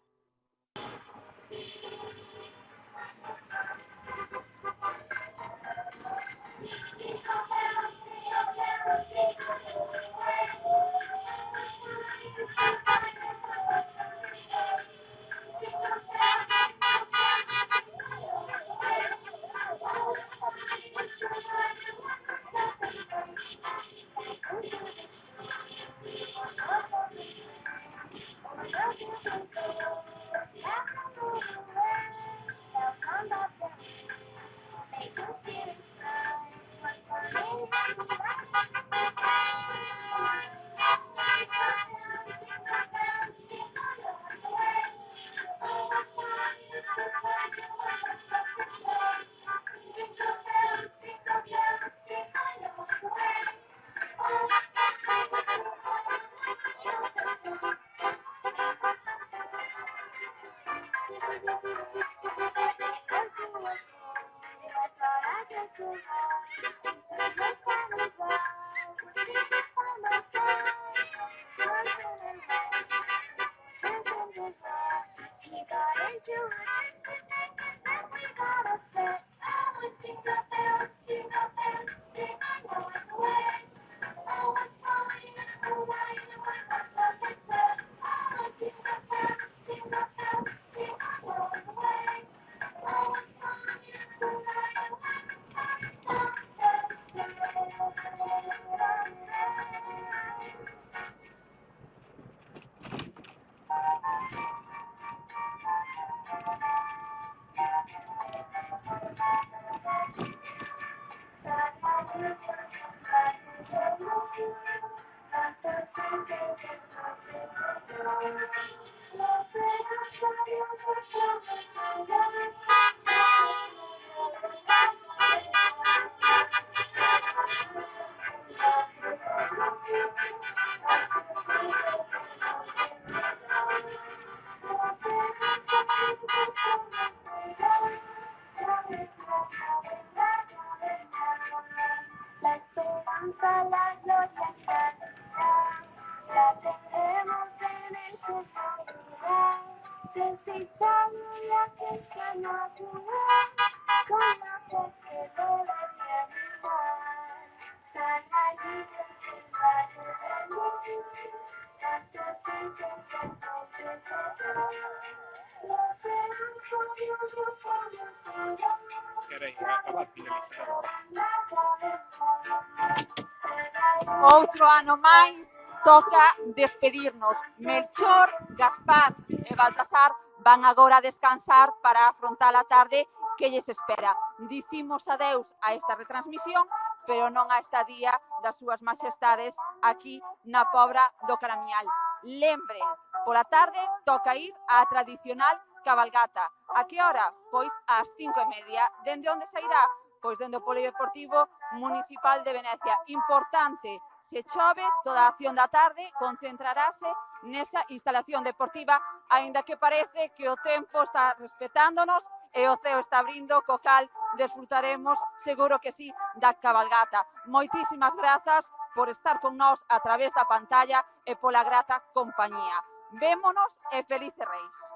La esperanza, la gloria la tenemos en el corazón. Necesitamos que se nos una con la fe que debe realizar. Sana libre del valle del mundo, tanto tiempo que no se quedó. La esperanza, Dios, por Queréis acabar, finalizar. Outro ano máis toca despedirnos. Melchor, Gaspar e Baltasar van agora a descansar para afrontar a tarde que lles espera. Dicimos adeus a esta retransmisión, pero non a estadía das súas majestades aquí na Pobra do Caramiñal. Lembren, pola tarde toca ir á tradicional cabalgata. A que hora? Pois ás 5:30. Dende onde sairá? Pois dende o Polideportivo Municipal de Venecia. Importante, se chove, toda a acción da tarde concentrarase nesa instalación deportiva, aínda que parece que o tempo está respetándonos e o ceo está abrindo, co cal desfrutaremos, seguro que sí, da cabalgata. Moitísimas grazas por estar con nós a través da pantalla e pola grata compañía. Vémonos e felices reis.